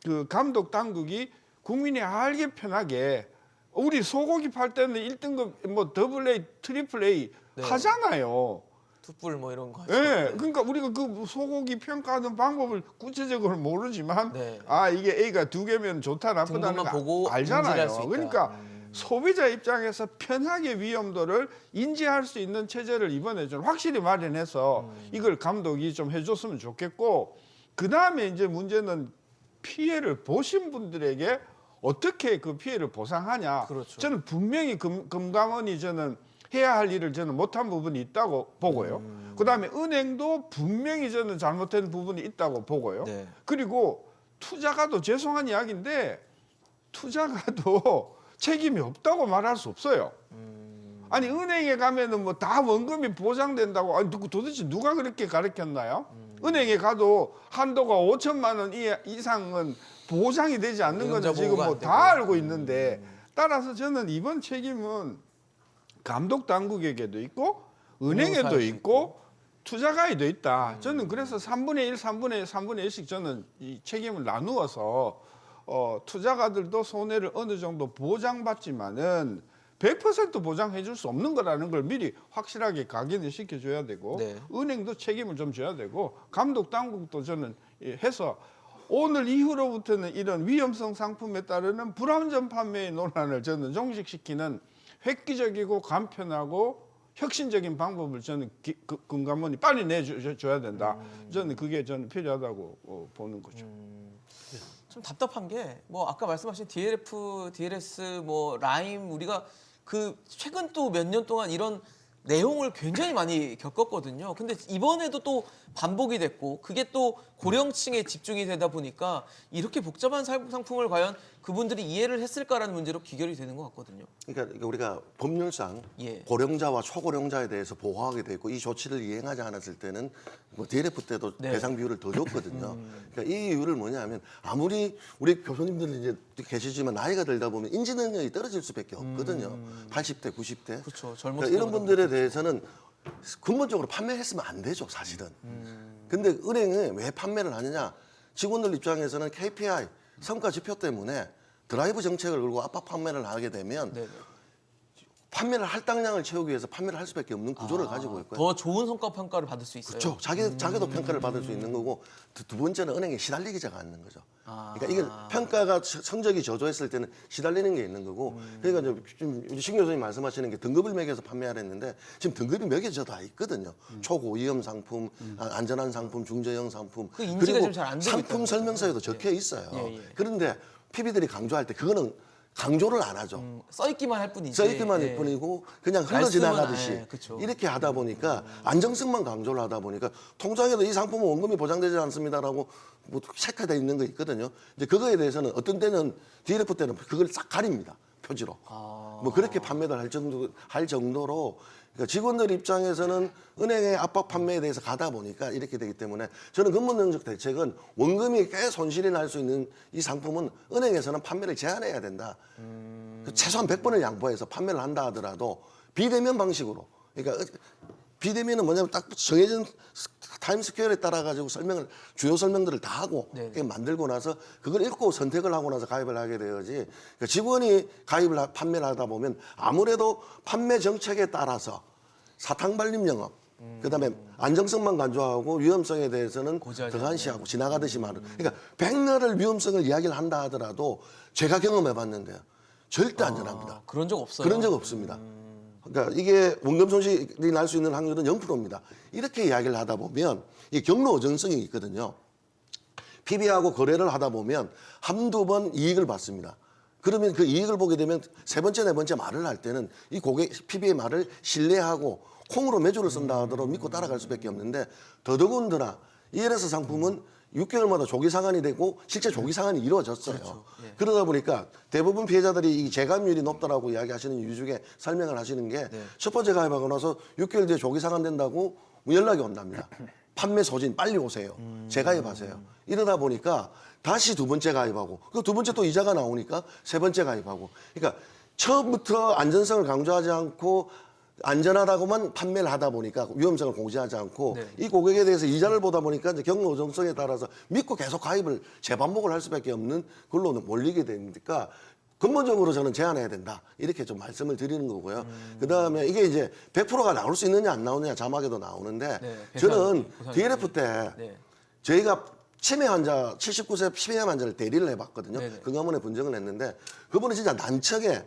S3: 그 감독 당국이 국민이 알기 편하게 우리 소고기 팔 때는 1등급 뭐 더블 A, 트리플 A
S1: 네.
S3: 하잖아요.
S1: 툭불 뭐 이런 거.
S3: 예, 네. 그러니까 우리가 그 소고기 평가하는 방법을 구체적으로 모르지만
S1: 네.
S3: 이게 A가 2개면 좋다 나쁘다는
S1: 등급만 보고
S3: 거
S1: 인지할 수
S3: 알잖아요.
S1: 있다.
S3: 그러니까 소비자 입장에서 편하게 위험도를 인지할 수 있는 체제를 이번에 좀 확실히 마련해서 이걸 감독이 좀 해줬으면 좋겠고 그 다음에 이제 문제는 피해를 보신 분들에게 어떻게 그 피해를 보상하냐.
S1: 그렇죠.
S3: 저는 분명히 금감원이 저는 해야 할 일을 저는 못한 부분이 있다고 보고요. 그다음에 은행도 분명히 저는 잘못된 부분이 있다고 보고요.
S1: 네.
S3: 그리고 투자가도 죄송한 이야기인데 투자가도 책임이 없다고 말할 수 없어요. 아니 은행에 가면은 뭐 다 원금이 보장된다고 도대체 누가 그렇게 가르쳤나요? 은행에 가도 한도가 5천만 원 이상은 보장이 되지 않는 건 지금 뭐 다 알고 있는데 따라서 저는 이번 책임은 감독 당국에게도 있고 은행에도 있고 투자가에도 있다. 저는 그래서 3분의 1, 3분의 1씩 저는 이 책임을 나누어서 투자가들도 손해를 어느 정도 보장받지만은 100% 보장해 줄 수 없는 거라는 걸 미리 확실하게 각인을 시켜줘야 되고
S1: 네.
S3: 은행도 책임을 좀 져야 되고 감독 당국도 저는 해서 오늘 이후로부터는 이런 위험성 상품에 따르는 불안전 판매의 논란을 저는 종식시키는 획기적이고 간편하고 혁신적인 방법을 저는 금감원이 빨리 내줘야 된다. 저는 그게 저는 필요하다고 보는 거죠.
S1: 좀 답답한 게 뭐 아까 말씀하신 DLF, DLS, 뭐 라임 우리가 그 최근 또 몇 년 동안 이런 내용을 굉장히 많이 겪었거든요. 근데 이번에도 또 반복이 됐고 그게 또 고령층에 집중이 되다 보니까 이렇게 복잡한 상품을 과연 그분들이 이해를 했을까라는 문제로 귀결이 되는 것 같거든요.
S2: 그러니까 우리가 법률상
S1: 예.
S2: 고령자와 초고령자에 대해서 보호하게 돼 있고 이 조치를 이행하지 않았을 때는 뭐 DLF 때도
S1: 네.
S2: 배상 비율을 더 줬거든요. 그러니까 이 이유를 뭐냐면 아무리 우리 교수님들 이제 계시지만 나이가 들다 보면 인지 능력이 떨어질 수밖에 없거든요. 80대, 90대.
S1: 그렇죠. 젊은
S2: 그러니까 이런 분들에 대해서는 근본적으로 판매했으면 안 되죠, 사실은. 근데 은행은 왜 판매를 하느냐? 직원들 입장에서는 KPI, 성과 지표 때문에 드라이브 정책을 걸고 압박 판매를 하게 되면
S1: 네네.
S2: 판매를 할당량을 채우기 위해서 판매를 할 수밖에 없는 구조를 가지고 있고요.
S1: 더 좋은 성과 평가를 받을 수 있어요.
S2: 그렇죠. 자기도 평가를 받을 수 있는 거고 두 번째는 은행에 시달리기가 않는 거죠. 그러니까 이게 평가가 성적이 저조했을 때는 시달리는 게 있는 거고 그러니까 이제 지금 신 교수님 말씀하시는 게 등급을 매겨서 판매하라 했는데 지금 등급이 매겨져 다 있거든요. 초고위험 상품, 안전한 상품, 중저형 상품
S1: 그 인지가
S2: 그리고
S1: 좀 잘안 되고
S2: 상품
S1: 있다는
S2: 설명서에도
S1: 거죠.
S2: 적혀 있어요.
S1: 예, 예.
S2: 그런데 PB들이 강조할 때 그거는 강조를 안 하죠.
S1: 써 있기만 할 뿐이지.
S2: 써있기만 할
S1: 예.
S2: 뿐이고 그냥 흘러 지나가듯이
S1: 예, 그쵸.
S2: 이렇게 하다 보니까 안정성만 강조를 하다 보니까 통장에도 이 상품은 원금이 보장되지 않습니다라고 뭐 체크되어 있는 거 있거든요. 이제 그거에 대해서는 어떤 때는 DLF 때는 그걸 싹 가립니다. 표지로. 뭐 그렇게 판매를 할 정도로 그러니까 직원들 입장에서는 은행의 압박 판매에 대해서 가다 보니까 이렇게 되기 때문에 저는 근본적 대책은 원금이 꽤 손실이 날 수 있는 이 상품은 은행에서는 판매를 제한해야 된다. 최소한 100번을 양보해서 판매를 한다 하더라도 비대면 방식으로. 그러니까 비대면은 뭐냐면 딱 정해진 타임 스퀘어에 따라 가지고 주요 설명들을 다 하고
S1: 네네.
S2: 만들고 나서 그걸 읽고 선택을 하고 나서 가입을 하게 되어야지. 그러니까 직원이 판매를 하다 보면 아무래도 판매 정책에 따라서 사탕 발림 영업, 그다음에 안정성만 간주하고 위험성에 대해서는
S1: 고지하지
S2: 등한시하고 지나가듯이 말을. 그러니까 백날을 위험성을 이야기를 한다 하더라도 제가 경험해봤는데요, 절대 안전합니다.
S1: 그런 적 없어요.
S2: 그런 적 없습니다. 그러니까 이게 원금 손실이 날 수 있는 확률은 0%입니다. 이렇게 이야기를 하다 보면 이 경로 어정성이 있거든요. PB하고 거래를 하다 보면 한두 번 이익을 받습니다. 그러면 그 이익을 보게 되면 세 번째, 네 번째 말을 할 때는 이 고객 PB의 말을 신뢰하고 콩으로 매주를 쓴다 하더라도 믿고 따라갈 수밖에 없는데 더더군다나 ELS 상품은 6개월마다 조기 상환이 되고 실제 조기 상환이 이루어졌어요.
S1: 그렇죠. 예.
S2: 그러다 보니까 대부분 피해자들이 이 재가입률이 높다라고 이야기하시는 이유 중에 설명을 하시는 게 첫 번째 가입하고 나서 6개월 뒤에 조기 상환된다고 연락이 온답니다. 판매 소진 빨리 오세요. 재가입하세요. 이러다 보니까 다시 두 번째 가입하고 그 두 번째 또 이자가 나오니까 세 번째 가입하고 그러니까 처음부터 안전성을 강조하지 않고 안전하다고만 판매를 하다 보니까 위험성을 공지하지 않고
S1: 네.
S2: 이 고객에 대해서 이자를 보다 보니까 이제 경로 어정성에 따라서 믿고 계속 가입을 재반복을 할 수밖에 없는 걸로 몰리게 되니까 근본적으로 저는 제한해야 된다 이렇게 좀 말씀을 드리는 거고요. 그다음에 이게 이제 100%가 나올 수 있느냐 안 나오느냐 자막에도 나오는데
S1: 네,
S2: 저는
S1: 보상이.
S2: DLF 때
S1: 네.
S2: 저희가 치매 환자 79세 치매 환자를 대리를 해봤거든요.
S1: 네네.
S2: 건강원에 분석을 했는데 그분은 진짜 난척에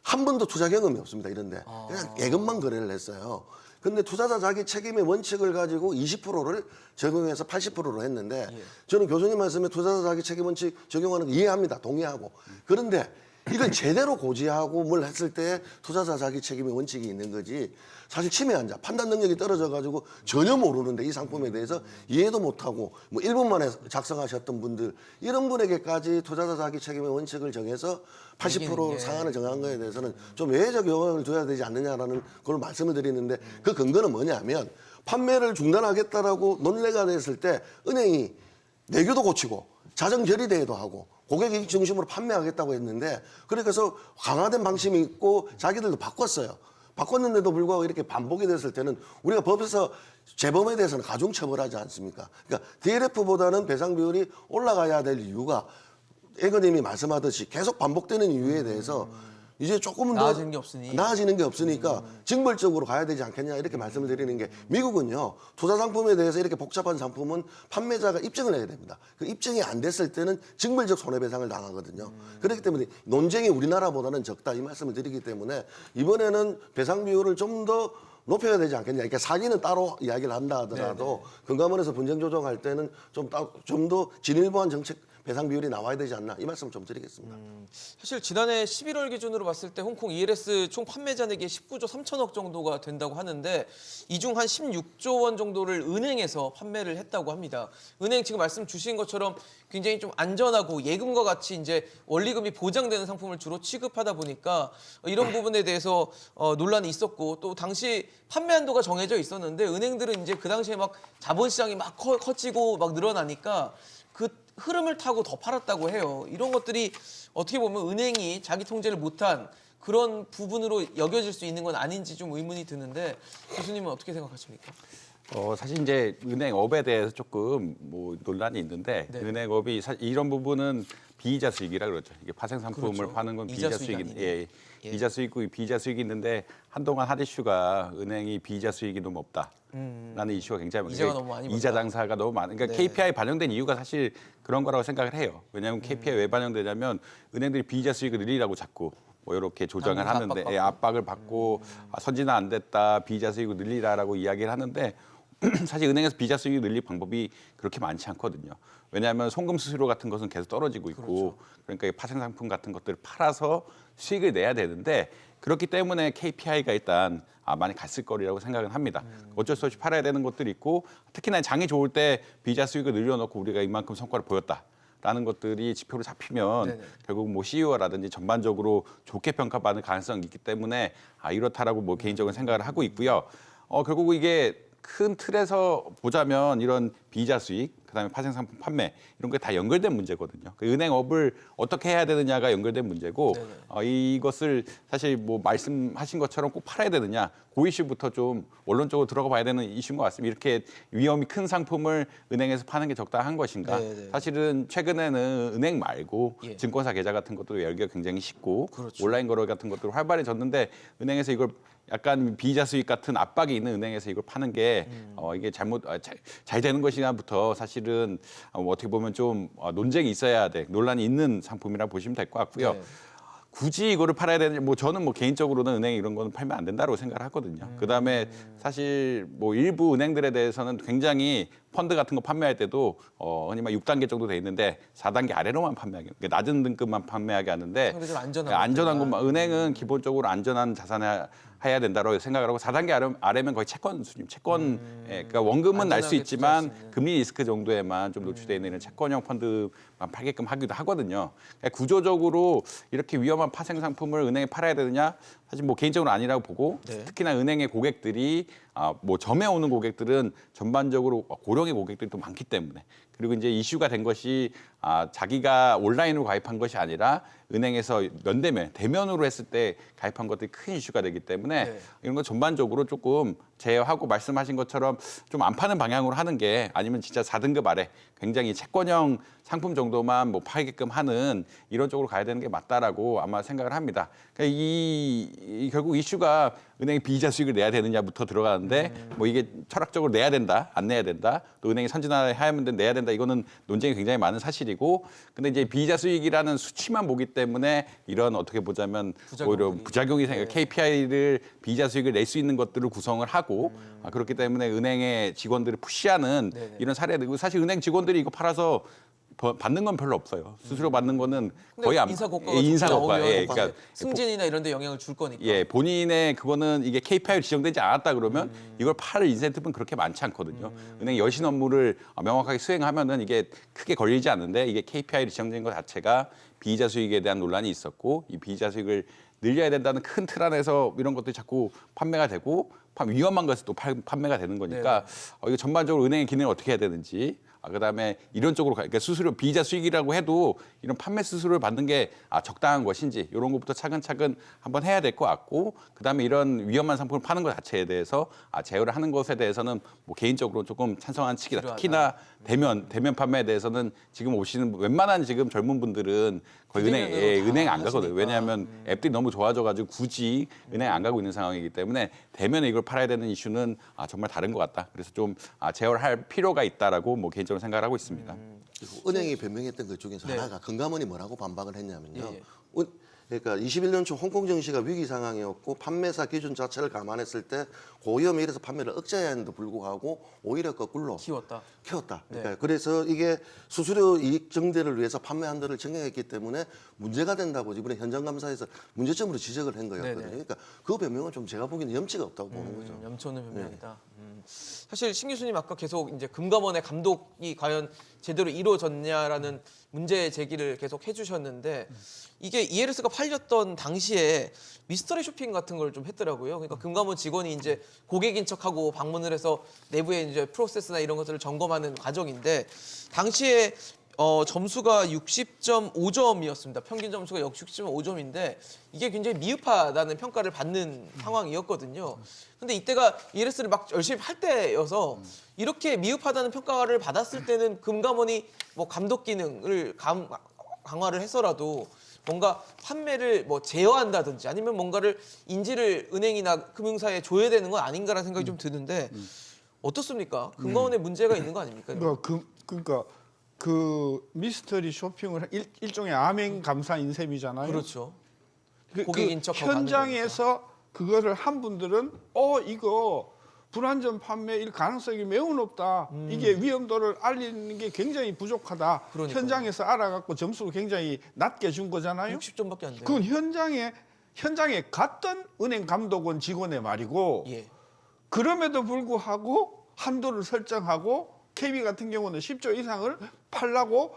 S2: 한 번도 투자 경험이 없습니다. 이런데 그냥 예금만 거래를 했어요. 근데 투자자 자기 책임의 원칙을 가지고 20%를 적용해서 80%로 했는데 저는 교수님 말씀에 투자자 자기 책임 원칙 적용하는 거 이해합니다. 동의하고. 그런데 이걸 제대로 고지하고 뭘 했을 때 투자자 자기 책임의 원칙이 있는 거지. 사실 치매 환자 판단 능력이 떨어져 가지고 전혀 모르는데 이 상품에 대해서 이해도 못하고 뭐 1분 만에 작성하셨던 분들 이런 분에게까지 투자자 자기 책임의 원칙을 정해서 80% 상한을 정한 거에 대해서는 좀 외적 영향을 줘야 되지 않느냐라는 걸 말씀을 드리는데 그 근거는 뭐냐면 판매를 중단하겠다라고 논의가 됐을 때 은행이 내규도 고치고 자정 결의대회도 하고 고객 이익 중심으로 판매하겠다고 했는데 그래서 강화된 방침이 있고 자기들도 바꿨어요. 바꿨는데도 불구하고 이렇게 반복이 됐을 때는 우리가 법에서 재범에 대해서는 가중처벌하지 않습니까? 그러니까 DLF보다는 배상 비율이 올라가야 될 이유가 앵커님이 말씀하듯이 계속 반복되는 이유에 대해서 이제 조금 더
S1: 나아지는 게 없으니.
S2: 나아지는 게 없으니까 징벌적으로 가야 되지 않겠냐 이렇게 말씀을 드리는 게 미국은요 투자 상품에 대해서 이렇게 복잡한 상품은 판매자가 입증을 해야 됩니다. 그 입증이 안 됐을 때는 징벌적 손해배상을 당하거든요. 그렇기 때문에 논쟁이 우리나라보다는 적다 이 말씀을 드리기 때문에 이번에는 배상 비율을 좀 더 높여야 되지 않겠냐. 그러니까 사기는 따로 이야기를 한다 하더라도 금감원에서 분쟁 조정할 때는 좀 더 진일보한 정책 배상 비율이 나와야 되지 않나 이 말씀을 좀 드리겠습니다.
S1: 사실 지난해 11월 기준으로 봤을 때 홍콩 ELS 총 판매잔액이 19조 3천억 정도가 된다고 하는데 이 중 한 16조 원 정도를 은행에서 판매를 했다고 합니다. 은행 지금 말씀 주신 것처럼 굉장히 좀 안전하고 예금과 같이 이제 원리금이 보장되는 상품을 주로 취급하다 보니까 이런 부분에 대해서 논란이 있었고 또 당시 판매 한도가 정해져 있었는데 은행들은 이제 그 당시에 막 자본시장이 막 커지고 막 늘어나니까 그 흐름을 타고 더 팔았다고 해요. 이런 것들이 어떻게 보면 은행이 자기 통제를 못한 그런 부분으로 여겨질 수 있는 건 아닌지 좀 의문이 드는데 교수님은 어떻게 생각하십니까?
S4: 사실 이제 은행업에 대해서 조금 뭐 논란이 있는데
S1: 네.
S4: 은행업이 이런 부분은 비이자 수익이라 그러죠. 이게 파생 상품을
S1: 그렇죠.
S4: 파는 건
S1: 이자
S4: 비이자
S1: 수익이
S4: 수익인데,
S1: 아니네. 예.
S4: 비이자 수익이고 비이자 수익이 있는데 한동안 한 이슈가 은행이 비이자 수익이 너무 없다라는 이슈가 굉장히 많아요.
S1: 이자가 너무 많이
S4: 이자
S1: 벌다.
S4: 장사가 너무 많은. 그러니까
S1: 네.
S4: KPI 반영된 이유가 사실 그런 거라고 생각을 해요. 왜냐하면 KPI 왜 반영되냐면 은행들이 비이자 수익을 늘리라고 자꾸 뭐 이렇게 조정을
S1: 당연히
S4: 하는데
S1: 압박받고.
S4: 압박을 받고 선진화 안 됐다 비이자 수익을 늘리라라고 이야기를 하는데 사실 은행에서 비이자 수익을 늘릴 방법이 그렇게 많지 않거든요. 왜냐하면 송금 수수료 같은 것은 계속 떨어지고 있고 그러니까 이 파생 상품 같은 것들을 팔아서 수익을 내야 되는데 그렇기 때문에 KPI가 일단 많이 갔을 거리라고 생각은 합니다. 어쩔 수 없이 팔아야 되는 것들이 있고 특히나 장이 좋을 때 비이자 수익을 늘려놓고 우리가 이만큼 성과를 보였다. 라는 것들이 지표로 잡히면
S1: 네네.
S4: 결국 뭐 CEO라든지 전반적으로 좋게 평가받는 가능성이 있기 때문에 이렇다라고 뭐 개인적으로 생각을 하고 있고요. 결국 이게 큰 틀에서 보자면 이런 비이자 수익, 그다음에 파생 상품 판매 이런 게 다 연결된 문제거든요. 그 은행업을 어떻게 해야 되느냐가 연결된 문제고 이것을 사실 뭐 말씀하신 것처럼 꼭 팔아야 되느냐 그 이슈부터 좀 원론적으로 들어가 봐야 되는 이슈인 것 같습니다. 이렇게 위험이 큰 상품을 은행에서 파는 게 적당한 것인가?
S1: 네네.
S4: 사실은 최근에는 은행 말고
S1: 예.
S4: 증권사 계좌 같은 것도 열기가 굉장히 쉽고
S1: 그렇죠.
S4: 온라인 거래 같은 것도 활발해졌는데 은행에서 이걸 약간 비이자 수익 같은 압박이 있는 은행에서 이걸 파는 게 이게 잘 되는 것이냐부터 사실은 어떻게 보면 좀 논쟁이 있어야 돼 논란이 있는 상품이라 보시면 될 것 같고요.
S1: 네.
S4: 굳이 이거를 팔아야 되는지 뭐 저는 뭐 개인적으로는 은행 이런 거는 팔면 안 된다고 생각을 하거든요. 그다음에 사실 뭐 일부 은행들에 대해서는 굉장히 펀드 같은 거 판매할 때도 흔히 막 6단계 정도 돼 있는데 4단계 아래로만 판매하게 그러니까 낮은 등급만 판매하게 하는데
S1: 상대적으로 안전한
S4: 안전한
S1: 것들만.
S4: 것만 은행은 기본적으로 안전한 자산을 해야 된다고 생각을 하고 4단계 아래면 거의 채권 수준, 채권 그러니까 원금은 날 수
S1: 안전하게 투자할
S4: 있지만
S1: 수 있는.
S4: 금리 리스크 정도에만 좀 노출되어 있는 이런 채권형 펀드만 팔게끔 하기도 하거든요. 그러니까 구조적으로 이렇게 위험한 파생 상품을 은행에 팔아야 되느냐? 사실 뭐 개인적으로 아니라고 보고
S1: 네.
S4: 특히나 은행의 고객들이 뭐 점에 오는 고객들은 전반적으로 고령의 고객들이 또 많기 때문에 그리고 이제 이슈가 된 것이 자기가 온라인으로 가입한 것이 아니라 은행에서 면대면 대면으로 했을 때 가입한 것들이 큰 이슈가 되기 때문에
S1: 네.
S4: 이런 거 전반적으로 조금 제어하고 말씀하신 것처럼 좀 안 파는 방향으로 하는 게 아니면 진짜 4등급 아래 굉장히 채권형 상품 정도만 뭐 팔게끔 하는 이런 쪽으로 가야 되는 게 맞다라고 아마 생각을 합니다. 그러니까 이 결국 이슈가 은행이 비이자 수익을 내야 되느냐부터 들어가는데 뭐 이게 철학적으로 내야 된다, 안 내야 된다, 또 은행이 선진화하면 내야 된다 이거는 논쟁이 굉장히 많은 사실이고 근데 이제 비이자 수익이라는 수치만 보기 때문에 이런 어떻게 보자면 오히려 부작용이 생겨 KPI를 비이자 수익을 낼 수 있는 것들을 구성을 하고 그렇기 때문에 은행의 직원들을 푸시하는
S1: 네네.
S4: 이런 사례들이고 사실 은행 직원들이 이거 팔아서 받는 건 별로 없어요. 수수료 받는 거는 거의 안
S1: 인사 고과가
S4: 인사
S1: 좀
S4: 고과.
S1: 나오면
S4: 예, 그러니까
S1: 승진이나 이런 데 영향을 줄 거니까.
S4: 예, 본인의 그거는 이게 KPI로 지정되지 않았다 그러면 이걸 팔 인센티브는 그렇게 많지 않거든요. 은행 여신 업무를 명확하게 수행하면은 이게 크게 걸리지 않는데 이게 KPI로 지정된 것 자체가 비이자 수익에 대한 논란이 있었고 이 비이자 수익을 늘려야 된다는 큰 틀 안에서 이런 것들이 자꾸 판매가 되고 위험한 것이 또 판매가 되는 거니까 이거 전반적으로 은행의 기능을 어떻게 해야 되는지 그다음에 이런 쪽으로 그러니까 수수료 비이자 수익이라고 해도 이런 판매 수수료를 받는 게 적당한 것인지 이런 것부터 차근차근 한번 해야 될 것 같고 그다음에 이런 위험한 상품을 파는 것 자체에 대해서 제어를 하는 것에 대해서는 뭐 개인적으로 조금 찬성하는 측이다.
S1: 필요하다.
S4: 특히나 대면 판매에 대해서는 지금 오시는 웬만한 지금 젊은 분들은 거의
S1: 비대면으로 다
S4: 은행 안 가거든요.
S1: 하시니까.
S4: 왜냐하면 앱들이 너무 좋아져가지고 굳이 은행 안 가고 있는 상황이기 때문에 대면에 이걸 팔아야 되는 이슈는 정말 다른 것 같다. 그래서 좀 제어할 필요가 있다라고 뭐 개인적으로 생각을 하고 있습니다.
S2: 은행이 변명했던 것 중에서
S1: 네.
S2: 하나가 금감원이 뭐라고 반박을 했냐면요.
S1: 예, 예.
S2: 그러니까 21년 초 홍콩 증시가 위기 상황이었고 판매사 기준 자체를 감안했을 때 고위험에 이래서 판매를 억제해야 했는데도 불구하고 오히려 거꾸로
S1: 키웠다.
S2: 키웠다. 그러니까
S1: 네.
S2: 그래서 이게 수수료 이익 증대를 위해서 판매 한도를 정해했기 때문에 문제가 된다고 이번에 현장감사에서 문제점으로 지적을 한 거였거든요.
S1: 네네.
S2: 그러니까 그 변명은 좀 제가 보기에는 염치가 없다고 보는 거죠.
S1: 염초는 변명이다. 사실 신 교수님 아까 계속 이제 금감원의 감독이 과연 제대로 이루어졌냐라는 문제 제기를 계속 해주셨는데 이게 ELS가 팔렸던 당시에 미스터리 쇼핑 같은 걸 좀 했더라고요. 그러니까 금감원 직원이 이제 고객인 척하고 방문을 해서 내부의 이제 프로세스나 이런 것들을 점검하는 과정인데 당시에 점수가 60.5점이었습니다. 평균 점수가 60.5점인데 이게 굉장히 미흡하다는 평가를 받는 상황이었거든요. 근데 이때가 ELS를 막 열심히 할 때여서 이렇게 미흡하다는 평가를 받았을 때는 금감원이 뭐 감독 기능을 강화를 해서라도 뭔가 판매를 뭐 제어한다든지 아니면 뭔가를 인지를 은행이나 금융사에 줘야 되는 건 아닌가라는 생각이 좀 드는데 어떻습니까? 금감원에 문제가 있는 거 아닙니까?
S3: 그러니까 그 미스터리 쇼핑을 일종의 암행 감사인 셈이잖아요.
S1: 그렇죠.
S3: 그
S1: 고객인 척하고 가는
S3: 현장에서 그거를 한 분들은 이거 불안전 판매일 가능성이 매우 높다. 이게 위험도를 알리는 게 굉장히 부족하다.
S1: 그러니까요.
S3: 현장에서 알아갖고 점수를 굉장히 낮게 준 거잖아요.
S1: 60점밖에 안 돼요.
S3: 그건 현장에 갔던 은행 감독원 직원의 말이고
S1: 예.
S3: 그럼에도 불구하고 한도를 설정하고 KB 같은 경우는 10조 이상을 팔라고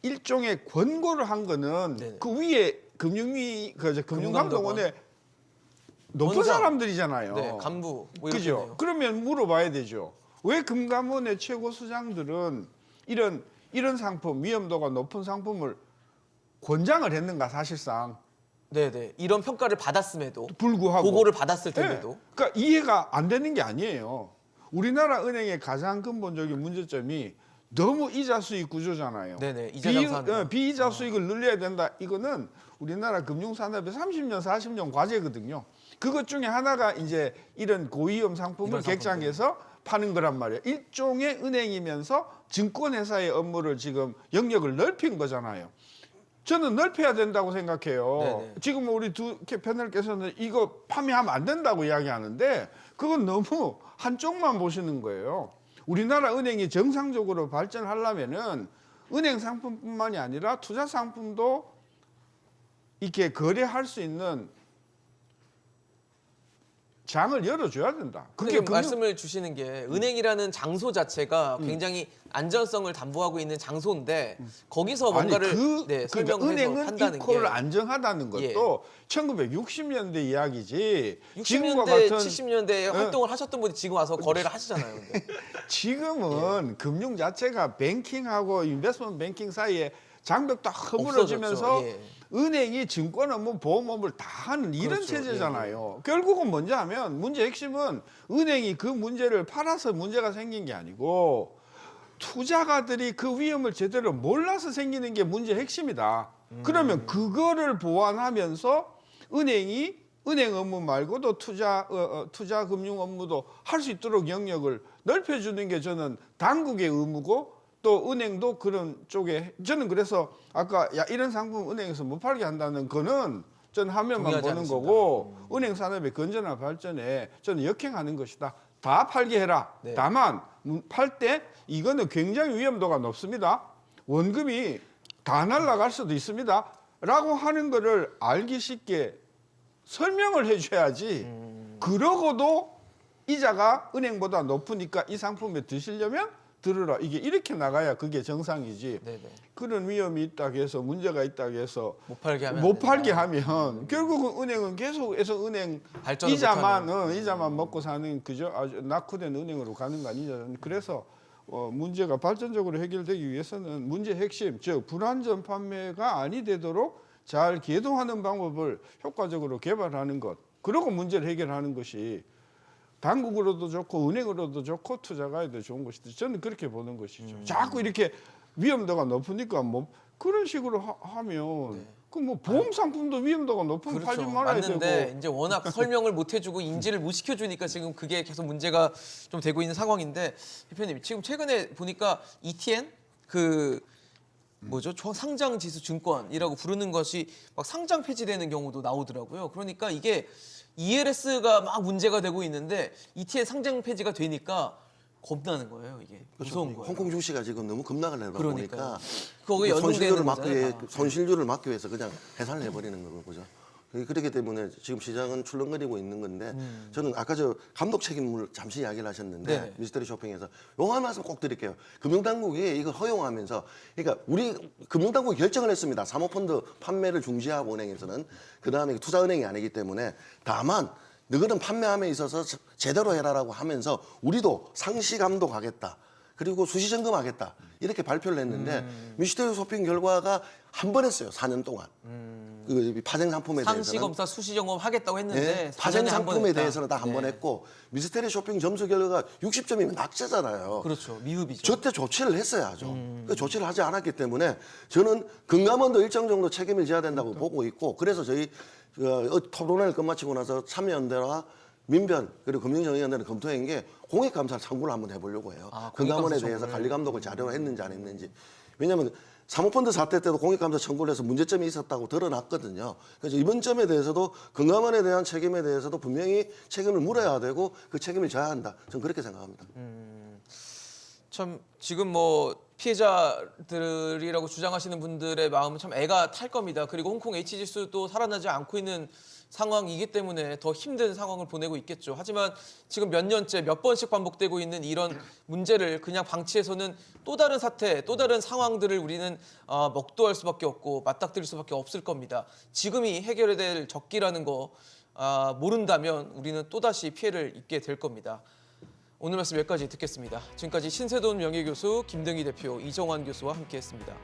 S3: 일종의 권고를 한 거는
S1: 네네.
S3: 그 위에 금융감독원의 높은
S1: 원장.
S3: 사람들이잖아요.
S1: 네, 간부 뭐 이렇게
S3: 그죠?
S1: 되네요.
S3: 그러면 물어봐야 되죠. 왜 금감원의 최고 수장들은 이런 상품, 위험도가 높은 상품을 권장을 했는가 사실상
S1: 네네. 이런 평가를 받았음에도
S3: 불구하고
S1: 보고를 받았을 텐데도
S3: 네. 그러니까 이해가 안 되는 게 아니에요. 우리나라 은행의 가장 근본적인 문제점이 너무 이자 수익 구조잖아요.
S1: 네네. 이자 장사하는 거.
S3: 비이자 수익을 늘려야 된다. 이거는 우리나라 금융산업의 30년, 40년 과제거든요. 그것 중에 하나가 이제 이런 고위험 상품을
S1: 이런
S3: 객장에서 파는 거란 말이에요. 일종의 은행이면서 증권회사의 업무를 지금 영역을 넓힌 거잖아요. 저는 넓혀야 된다고 생각해요.
S1: 네네.
S3: 지금 우리 두 패널께서는 이거 판매하면 안 된다고 이야기하는데 그건 너무 한쪽만 보시는 거예요. 우리나라 은행이 정상적으로 발전하려면은 은행 상품뿐만이 아니라 투자 상품도 이렇게 거래할 수 있는 장을 열어줘야 된다.
S1: 그게 지금 말씀을 주시는 게 은행이라는 장소 자체가 굉장히 안전성을 담보하고 있는 장소인데 거기서 뭔가를
S3: 그러니까
S1: 설명해서
S3: 은행은
S1: 한다는
S3: 이코를
S1: 게
S3: 안정하다는 것도 1960년대 이야기지.
S1: 60년대, 70년대에 활동을 하셨던 분이 지금 와서 거래를 하시잖아요. 근데.
S3: 지금은 금융 자체가 뱅킹하고 인베스트먼트 뱅킹 사이에 장벽 다 허물어지면서
S1: 없어졌죠. 예.
S3: 은행이 증권 업무, 보험 업무를 다 하는 이런
S1: 그렇죠.
S3: 체제잖아요. 결국은 뭔지 하면 문제 핵심은 은행이 그 문제를 팔아서 문제가 생긴 게 아니고 투자가들이 그 위험을 제대로 몰라서 생기는 게 문제 핵심이다. 그러면 그거를 보완하면서 은행이 은행 업무 말고도 투자 금융 업무도 할 수 있도록 영역을 넓혀주는 게 저는 당국의 의무고 또 은행도 그런 쪽에 저는 그래서 아까 이런 상품 은행에서 못 팔게 한다는 거는 저는 화면만
S1: 동의하지
S3: 보는
S1: 않습니다.
S3: 거고 은행 산업의 건전한 발전에 저는 역행하는 것이다. 다 팔게 해라.
S1: 네.
S3: 다만 팔 때 이거는 굉장히 위험도가 높습니다. 원금이 다 날아갈 수도 있습니다. 라고 하는 거를 알기 쉽게 설명을 해줘야지. 그러고도 이자가 은행보다 높으니까 이 상품에 드시려면 들으라. 이게 이렇게 나가야 그게 정상이지.
S1: 네네.
S3: 그런 위험이 있다고 해서 문제가 있다고 해서
S1: 못 팔게 하면
S3: 못 팔게 하면 결국은 은행은 계속해서 은행
S1: 발전을
S3: 이자만 먹고 사는 그죠 아주 낙후된 은행으로 가는 거 아니냐. 그래서 문제가 발전적으로 해결되기 위해서는 문제 핵심 즉 불안전 판매가 아니 되도록 잘 계도하는 방법을 효과적으로 개발하는 것. 그러고 문제를 해결하는 것이 당국으로도 좋고 은행으로도 좋고 투자가에도 좋은 것이다. 저는 그렇게 보는 것이죠. 자꾸 이렇게 위험도가 높으니까 뭐 그런 식으로 하면 그 뭐 보험 상품도 위험도가 높으면 팔지 말아야
S1: 맞는데
S3: 되고.
S1: 이제 워낙 설명을 못 해주고 인지를 못 시켜주니까 지금 그게 계속 문제가 좀 되고 있는 상황인데 대표님 지금 최근에 보니까 ETN 그 뭐죠 상장 지수 증권이라고 부르는 것이 막 상장 폐지되는 경우도 나오더라고요. 그러니까 이게 ELS가 막 문제가 되고 있는데 ETN 상장 폐지가 되니까 겁나는 거예요. 이게 무서운 거예요.
S2: 홍콩 주시가 지금 너무 급락을 내다
S1: 그러니까요.
S2: 보니까
S1: 그거에 연동되는 거잖아요. 다.
S2: 손실률을 막기 위해서 그냥 해산을 해버리는 거죠. 그렇기 때문에 지금 시장은 출렁거리고 있는 건데 저는 아까 저 감독 책임을 잠시 이야기를 하셨는데
S1: 네.
S2: 미스터리 쇼핑에서 용한 말씀 꼭 드릴게요. 금융당국이 이거 허용하면서 그러니까 우리 금융당국이 결정을 했습니다. 사모펀드 판매를 중지하고 은행에서는 그다음에 투자은행이 아니기 때문에 다만 너희는 판매함에 있어서 제대로 해라라고 하면서 우리도 상시 감독하겠다. 그리고 수시 점검하겠다. 이렇게 발표를 했는데 미스터리 쇼핑 결과가 한 번 했어요. 4년 동안. 그 파생 상품에 대해서는
S1: 상시 검사 수시 점검 하겠다고 했는데
S2: 네, 파생
S1: 4년에 한번
S2: 상품에
S1: 했다.
S2: 대해서는 딱 한 번
S1: 네.
S2: 했고 미스터리 쇼핑 점수 결과가 60점이면 낙제잖아요.
S1: 그렇죠. 미흡이죠.
S2: 저때 조치를 했어야죠. 그 조치를 하지 않았기 때문에 저는 금감원도 일정 정도 책임을 져야 된다고 보고 있고 그래서 저희 토론회를 끝마치고 나서 참여연대와 민변 그리고 금융정의연대는 검토한 게 공익감사를 참고를 한번 해보려고 해요. 금감원에 대해서 관리감독을 자료로 했는지 안 했는지. 왜냐하면 사모펀드 사태 때도 공익감사 청구를 해서 문제점이 있었다고 드러났거든요. 그래서 이번 점에 대해서도 금감원에 대한 책임에 대해서도 분명히 책임을 물어야 되고 그 책임을 져야 한다. 저는 그렇게 생각합니다.
S1: 참 지금 뭐 피해자들이라고 주장하시는 분들의 마음은 참 애가 탈 겁니다. 그리고 홍콩 H지수도 살아나지 않고 있는 상황이기 때문에 더 힘든 상황을 보내고 있겠죠. 하지만 지금 몇 년째 몇 번씩 반복되고 있는 이런 문제를 그냥 방치해서는 또 다른 사태, 또 다른 상황들을 우리는 먹도할 수밖에 없고 맞닥뜨릴 수밖에 없을 겁니다. 지금이 해결해야 될 적기라는 거 모른다면 우리는 또다시 피해를 입게 될 겁니다. 오늘 말씀 여기까지 듣겠습니다. 지금까지 신세돈 명예교수, 김등희 대표, 이정환 교수와 함께했습니다.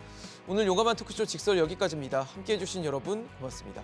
S1: 오늘 용감한 토크쇼 직설 여기까지입니다. 함께해 주신 여러분 고맙습니다.